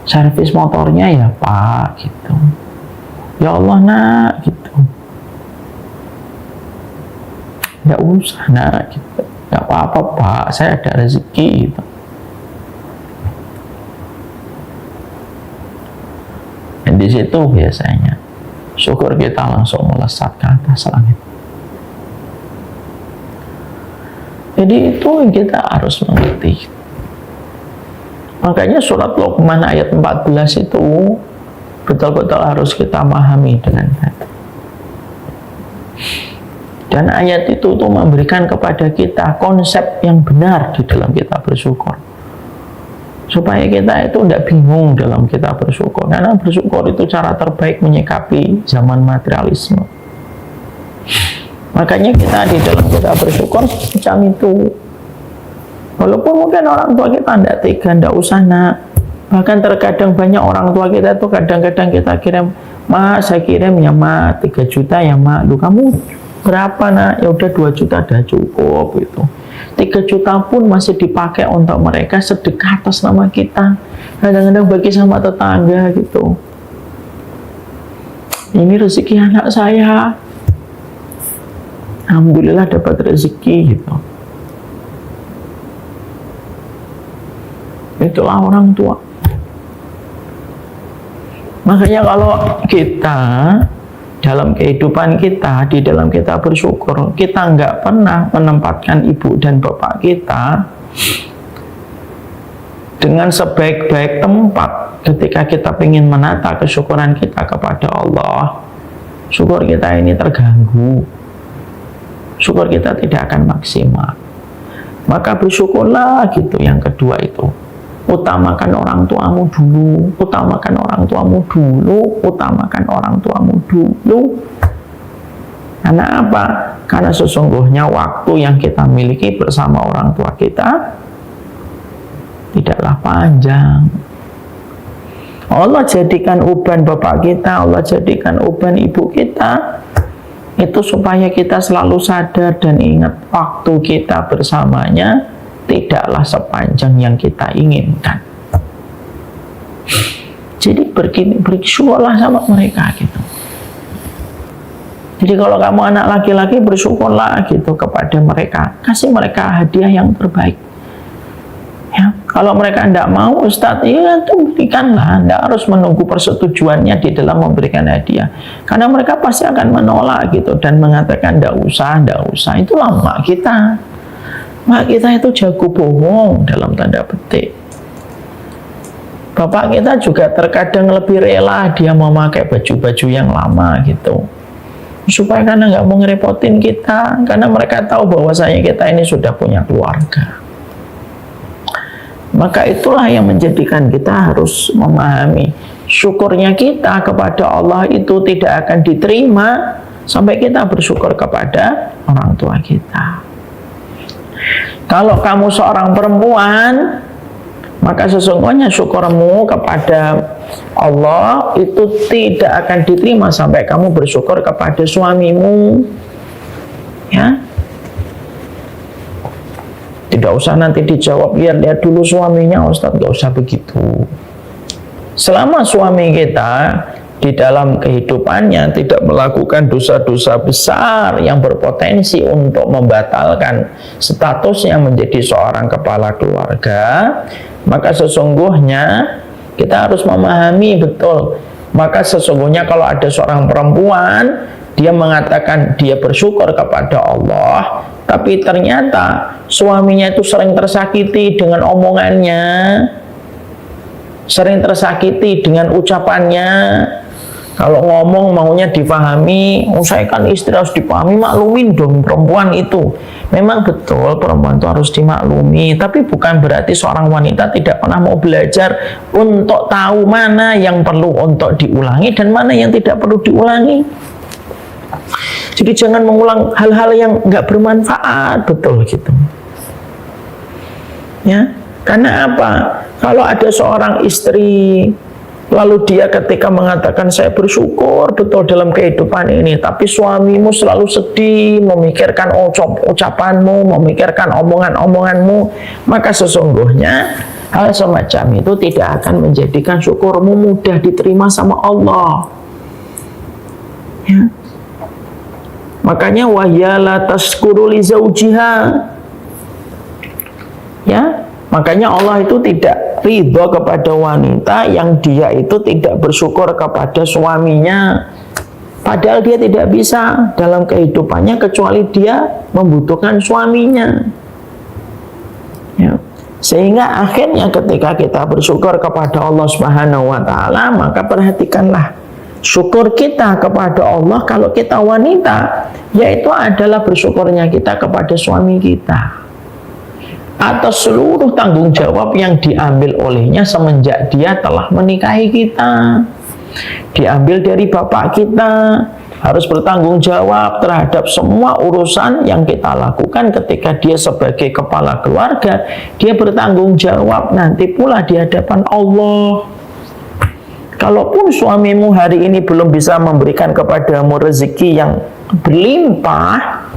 servis motornya ya Pak gitu. Ya Allah nak gitu. Nggak usah nak gitu. Nggak apa-apa Pak, saya ada rezeki gitu. Dan di situ biasanya syukur kita langsung melesat ke atas langit. Jadi itu kita harus mengerti. Makanya surat Luqman ayat 14 itu betul-betul harus kita pahami dengan baik. Dan ayat itu tuh memberikan kepada kita konsep yang benar di dalam kita bersyukur. Supaya kita itu tidak bingung dalam kita bersyukur. Karena bersyukur itu cara terbaik menyikapi zaman materialisme. Makanya kita di dalam kita bersyukur macam itu. Walaupun mungkin orang tua kita tidak tega, tidak usah nak. Bahkan terkadang banyak orang tua kita itu kadang-kadang kita kirim, "Ma, saya kirim ya Ma, 3 juta ya Ma." Lu kamu berapa nak? Ya udah 2 juta dah cukup itu. 3 juta pun masih dipakai untuk mereka sedekah atas nama kita. Kadang-kadang bagi sama tetangga gitu. Ini rezeki anak saya. Alhamdulillah dapat rezeki gitu. Itulah orang tua. Makanya kalau kita dalam kehidupan kita, di dalam kita bersyukur, kita nggak pernah menempatkan ibu dan bapak kita dengan sebaik-baik tempat ketika kita ingin menata kesyukuran kita kepada Allah, syukur kita ini terganggu, syukur kita tidak akan maksimal. Maka bersyukurlah gitu. Yang kedua itu, utamakan orang tuamu dulu, utamakan orang tuamu dulu, utamakan orang tuamu dulu. Karena apa? Karena sesungguhnya waktu yang kita miliki bersama orang tua kita tidaklah panjang. Allah jadikan uban bapak kita, Allah jadikan uban ibu kita, itu supaya kita selalu sadar dan ingat waktu kita bersamanya tidaklah sepanjang yang kita inginkan. Jadi bersyukurlah sama mereka gitu. Jadi kalau kamu anak laki-laki, bersyukurlah gitu kepada mereka, kasih mereka hadiah yang terbaik. Ya, kalau mereka tidak mau, Ustadz, ya itu berikanlah. Tidak harus menunggu persetujuannya di dalam memberikan hadiah, karena mereka pasti akan menolak gitu dan mengatakan tidak usah. Itulah mak kita. Mak kita itu jago bohong dalam tanda petik. Bapak kita juga terkadang lebih rela dia memakai baju-baju yang lama gitu, supaya karena nggak mau ngerepotin kita, karena mereka tahu bahwasanya kita ini sudah punya keluarga. Maka itulah yang menjadikan kita harus memahami syukurnya kita kepada Allah itu tidak akan diterima sampai kita bersyukur kepada orang tua kita. Kalau kamu seorang perempuan, maka sesungguhnya syukurmu kepada Allah itu tidak akan diterima sampai kamu bersyukur kepada suamimu. Ya, tidak usah nanti dijawab, lihat dulu suaminya, Ustadz, nggak usah begitu. Selama suami kita di dalam kehidupannya tidak melakukan dosa-dosa besar yang berpotensi untuk membatalkan statusnya menjadi seorang kepala keluarga, maka sesungguhnya kita harus memahami betul. Maka sesungguhnya kalau ada seorang perempuan, dia mengatakan dia bersyukur kepada Allah, tapi ternyata suaminya itu sering tersakiti dengan omongannya, sering tersakiti dengan ucapannya. Kalau ngomong maunya difahami, saya kan istri harus dipahami, maklumin dong perempuan itu. Memang betul perempuan itu harus dimaklumi, tapi bukan berarti seorang wanita tidak pernah mau belajar untuk tahu mana yang perlu untuk diulangi dan mana yang tidak perlu diulangi. Jadi jangan mengulang hal-hal yang nggak bermanfaat, betul gitu. Ya, karena apa? Kalau ada seorang istri Lalu dia ketika mengatakan saya bersyukur betul dalam kehidupan ini, tapi suamimu selalu sedih, memikirkan ucapanmu, memikirkan omongan-omonganmu, maka sesungguhnya hal semacam itu tidak akan menjadikan syukurmu mudah diterima sama Allah. Ya. Makanya wahyala taskuru li zaujiha. Ya, makanya Allah itu tidak ridho kepada wanita yang dia itu tidak bersyukur kepada suaminya. Padahal dia tidak bisa dalam kehidupannya kecuali dia membutuhkan suaminya. Ya. Sehingga akhirnya ketika kita bersyukur kepada Allah Subhanahu wa Ta'ala, maka perhatikanlah syukur kita kepada Allah kalau kita wanita, yaitu adalah bersyukurnya kita kepada suami kita atas seluruh tanggung jawab yang diambil olehnya semenjak dia telah menikahi kita. Diambil dari bapak kita, harus bertanggung jawab terhadap semua urusan yang kita lakukan ketika dia sebagai kepala keluarga. Dia bertanggung jawab nanti pula di hadapan Allah. Kalaupun suamimu hari ini belum bisa memberikan kepadamu rezeki yang berlimpah,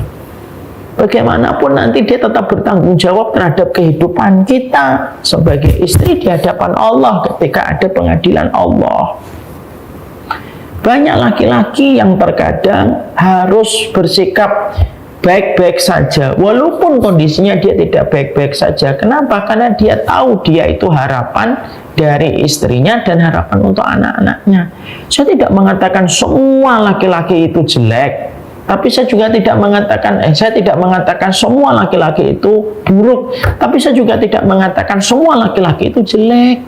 bagaimanapun nanti dia tetap bertanggung jawab terhadap kehidupan kita sebagai istri di hadapan Allah ketika ada pengadilan Allah. Banyak laki-laki yang terkadang harus bersikap baik-baik saja walaupun kondisinya dia tidak baik-baik saja. Kenapa? Karena dia tahu dia itu harapan dari istrinya dan harapan untuk anak-anaknya. Saya tidak mengatakan semua laki-laki itu jelek, tapi saya juga tidak mengatakan semua laki-laki itu buruk, tapi saya juga tidak mengatakan semua laki-laki itu jelek.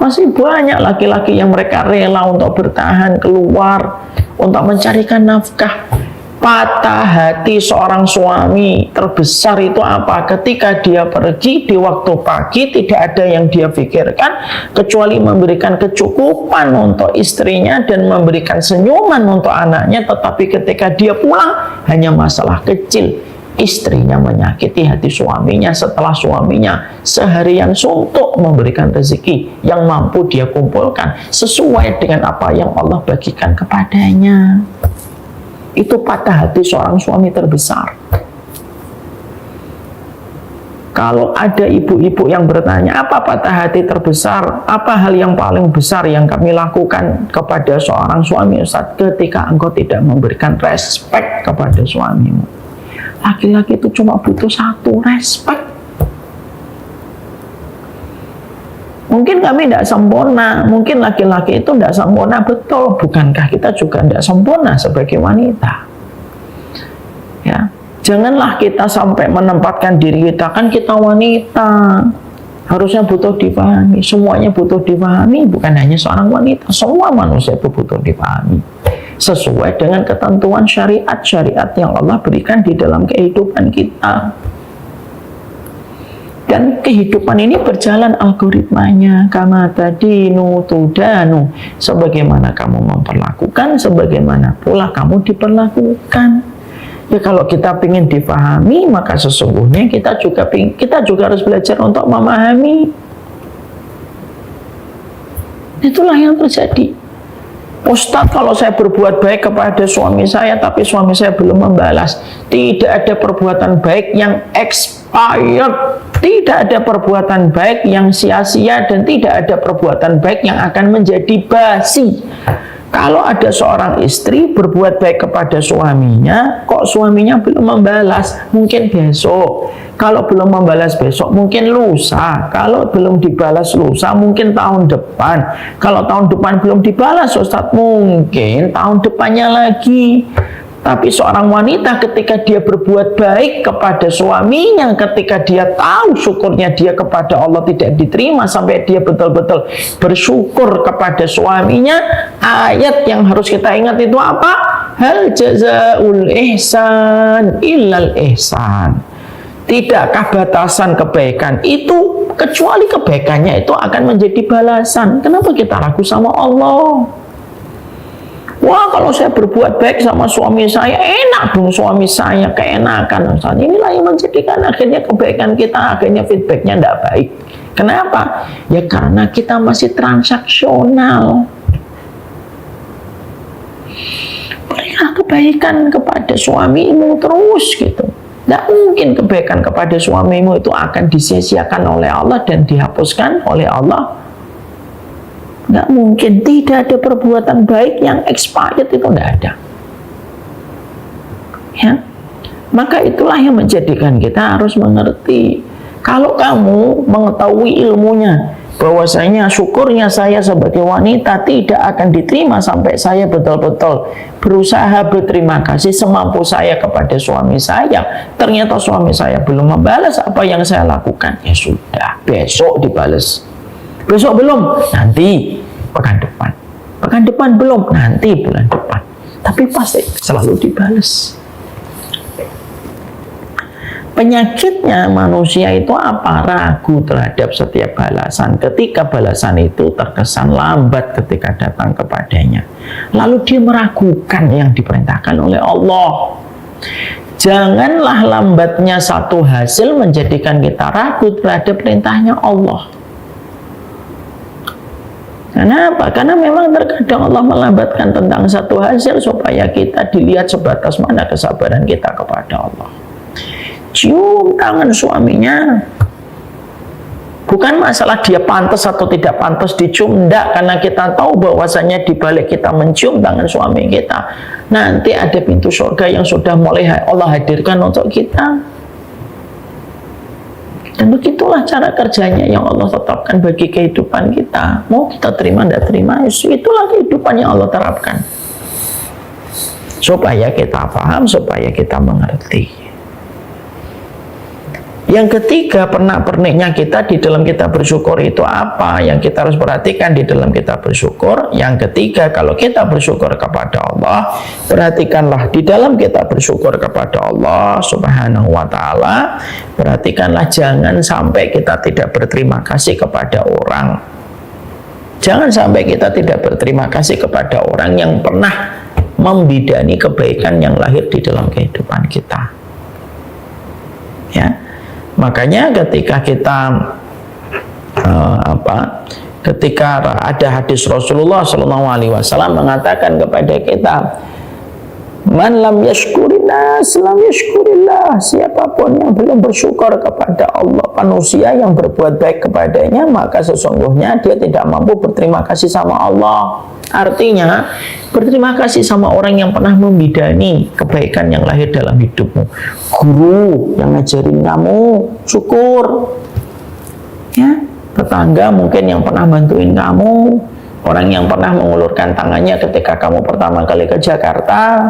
Masih banyak laki-laki yang mereka rela untuk bertahan keluar untuk mencarikan nafkah. Patah hati seorang suami terbesar itu apa? Ketika dia pergi di waktu pagi, tidak ada yang dia pikirkan kecuali memberikan kecukupan untuk istrinya dan memberikan senyuman untuk anaknya. Tetapi ketika dia pulang, hanya masalah kecil. Istrinya menyakiti hati suaminya setelah suaminya seharian suntuk memberikan rezeki yang mampu dia kumpulkan sesuai dengan apa yang Allah bagikan kepadanya. Itu patah hati seorang suami terbesar. Kalau ada ibu-ibu yang bertanya, apa patah hati terbesar? Apa hal yang paling besar yang kami lakukan kepada seorang suami, Ustaz? Ketika engkau tidak memberikan respek kepada suamimu. Laki-laki itu cuma butuh satu, respek. Mungkin kami tidak sempurna, mungkin laki-laki itu tidak sempurna, betul. Bukankah kita juga tidak sempurna sebagai wanita? Ya, janganlah kita sampai menempatkan diri kita, kan kita wanita, harusnya butuh dipahami. Semuanya butuh dipahami, bukan hanya seorang wanita, semua manusia itu butuh dipahami sesuai dengan ketentuan syariat yang Allah berikan di dalam kehidupan kita. Dan kehidupan ini berjalan algoritmanya, kama tadinu tudanu, sebagaimana kamu memperlakukan, sebagaimana pula kamu diperlakukan. Ya, kalau kita ingin dipahami, maka sesungguhnya kita juga harus belajar untuk memahami. Itulah yang terjadi. Ustaz, kalau saya berbuat baik kepada suami saya, tapi suami saya belum membalas. Tidak ada perbuatan baik yang expired, tidak ada perbuatan baik yang sia-sia, dan tidak ada perbuatan baik yang akan menjadi basi. Kalau ada seorang istri berbuat baik kepada suaminya, kok suaminya belum membalas, mungkin besok. Kalau belum membalas besok, mungkin lusa. Kalau belum dibalas lusa, mungkin tahun depan. Kalau tahun depan belum dibalas, Ustaz, mungkin tahun depannya lagi. Tapi seorang wanita ketika dia berbuat baik kepada suaminya, ketika dia tahu syukurnya dia kepada Allah tidak diterima, sampai dia betul-betul bersyukur kepada suaminya, ayat yang harus kita ingat itu apa? Hal jazaul ihsan illal ihsan. Tidakkah batasan kebaikan itu kecuali kebaikannya itu akan menjadi balasan? Kenapa kita ragu sama Allah? Wah, kalau saya berbuat baik sama suami saya, enak dong suami saya, keenakan. Inilah yang menjadikan akhirnya kebaikan kita, akhirnya feedbacknya tidak baik. Kenapa? Ya karena kita masih transaksional. Berilah kebaikan kepada suamimu terus gitu. Tidak mungkin kebaikan kepada suamimu itu akan disia-siakan oleh Allah dan dihapuskan oleh Allah. Tidak mungkin. Tidak ada perbuatan baik yang expired, itu tidak ada. Ya, maka itulah yang menjadikan kita harus mengerti. Kalau kamu mengetahui ilmunya, bahwasanya syukurnya saya sebagai wanita tidak akan diterima sampai saya betul-betul berusaha berterima kasih semampu saya kepada suami saya, ternyata suami saya belum membalas apa yang saya lakukan, ya sudah, besok dibalas. Besok belum, nanti pekan depan. Pekan depan belum, nanti bulan depan. Tapi pasti selalu dibalas. Penyakitnya manusia itu apa? Ragu terhadap setiap balasan. Ketika balasan itu terkesan lambat ketika datang kepadanya, lalu dia meragukan yang diperintahkan oleh Allah. Janganlah lambatnya satu hasil menjadikan kita ragu terhadap perintahnya Allah. Kenapa? Karena memang terkadang Allah melambatkan tentang satu hasil supaya kita dilihat sebatas mana kesabaran kita kepada Allah. Cium tangan suaminya, bukan masalah dia pantas atau tidak pantas dicium, enggak, karena kita tahu bahwasanya di balik kita mencium tangan suami kita, nanti ada pintu surga yang sudah mulai Allah hadirkan untuk kita. Dan begitulah cara kerjanya yang Allah tetapkan bagi kehidupan kita. Mau kita terima tidak terima, itulah kehidupan yang Allah terapkan, supaya kita paham, supaya kita mengerti. Yang ketiga, pernak-perniknya kita di dalam kita bersyukur itu apa? Yang kita harus perhatikan di dalam kita bersyukur. Yang ketiga, kalau kita bersyukur kepada Allah, perhatikanlah di dalam kita bersyukur kepada Allah Subhanahu wa ta'ala, perhatikanlah jangan sampai kita tidak berterima kasih kepada orang. Jangan sampai kita tidak berterima kasih kepada orang yang pernah membidani kebaikan yang lahir di dalam kehidupan kita. Ya. Makanya ketika kita ketika ada hadis Rasulullah SAW mengatakan kepada kita, man lam yashkurinas lam yashkurillah, siapapun yang belum bersyukur kepada Allah, manusia yang berbuat baik kepadanya, maka sesungguhnya dia tidak mampu berterima kasih sama Allah. Artinya, berterima kasih sama orang yang pernah membidani kebaikan yang lahir dalam hidupmu. Guru yang ngajarin kamu, syukur. Ya, tetangga mungkin yang pernah bantuin kamu, orang yang pernah mengulurkan tangannya ketika kamu pertama kali ke Jakarta,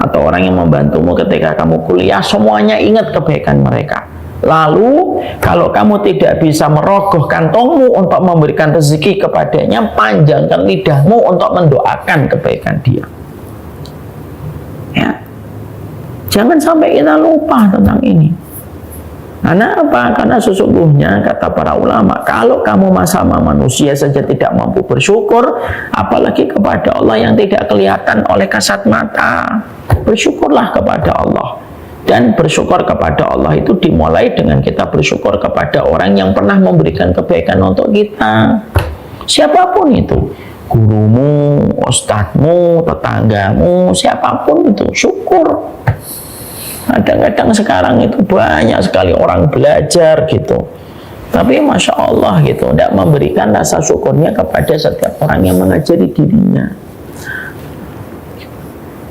atau orang yang membantumu ketika kamu kuliah, semuanya ingat kebaikan mereka. Lalu, kalau kamu tidak bisa merogoh kantongmu untuk memberikan rezeki kepadanya, panjangkan lidahmu untuk mendoakan kebaikan dia. Ya. Jangan sampai kita lupa tentang ini. Karena apa? Karena sesungguhnya, kata para ulama, kalau kamu sama manusia saja tidak mampu bersyukur, apalagi kepada Allah yang tidak kelihatan oleh kasat mata. Bersyukurlah kepada Allah. Dan bersyukur kepada Allah itu dimulai dengan kita bersyukur kepada orang yang pernah memberikan kebaikan untuk kita. Siapapun itu, gurumu, ustadzmu, tetanggamu, siapapun itu, syukur. Kadang-kadang sekarang itu banyak sekali orang belajar gitu, tapi Masya Allah gitu, tidak memberikan rasa syukurnya kepada setiap orang yang mengajari dirinya.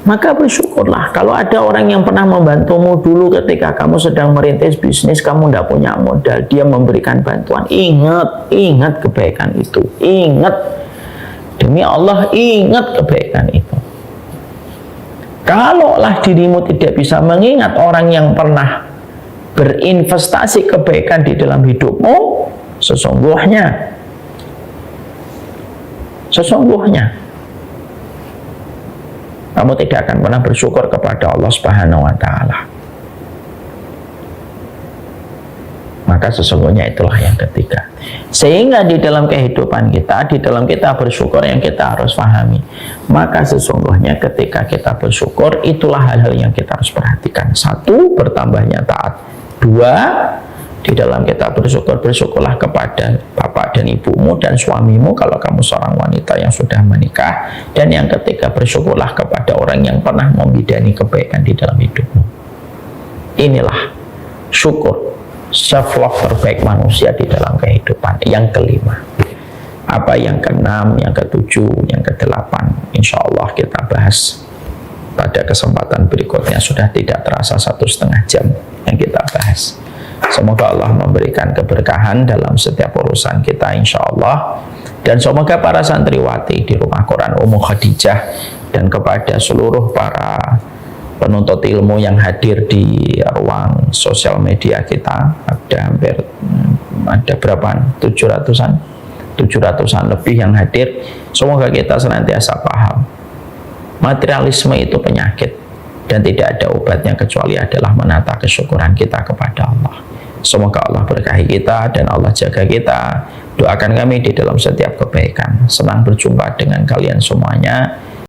Maka bersyukurlah. Kalau ada orang yang pernah membantumu dulu ketika kamu sedang merintis bisnis, kamu tidak punya modal, dia memberikan bantuan, ingat kebaikan itu, ingat, demi Allah, ingat kebaikan itu. Kalaulah dirimu tidak bisa mengingat orang yang pernah berinvestasi kebaikan di dalam hidupmu, sesungguhnya kamu tidak akan pernah bersyukur kepada Allah Subhanahu wa ta'ala. Maka sesungguhnya itulah yang ketiga. Sehingga di dalam kehidupan kita, di dalam kita bersyukur yang kita harus pahami, maka sesungguhnya ketika kita bersyukur, itulah hal-hal yang kita harus perhatikan. Satu, bertambahnya taat. Dua, Di dalam kita bersyukur, bersyukurlah kepada bapak dan ibumu dan suamimu kalau kamu seorang wanita yang sudah menikah. Dan yang ketiga, bersyukurlah kepada orang yang pernah membidani kebaikan di dalam hidupmu. Inilah syukur, self-love terbaik manusia di dalam kehidupan. Yang kelima. Apa yang keenam, yang ketujuh, yang kedelapan, insya Allah kita bahas pada kesempatan berikutnya. Sudah tidak terasa 1,5 jam yang kita bahas. Semoga Allah memberikan keberkahan dalam setiap urusan kita insya Allah. Dan semoga para santriwati di Rumah Quran Ummu Khadijah dan kepada seluruh para penuntut ilmu yang hadir di ruang sosial media kita, ada berapa? 700-an lebih yang hadir. Semoga kita senantiasa paham materialisme itu penyakit dan tidak ada obatnya kecuali adalah menata kesyukuran kita kepada Allah. Semoga Allah berkahi kita dan Allah jaga kita. Doakan kami di dalam setiap kebaikan. Senang berjumpa dengan kalian semuanya.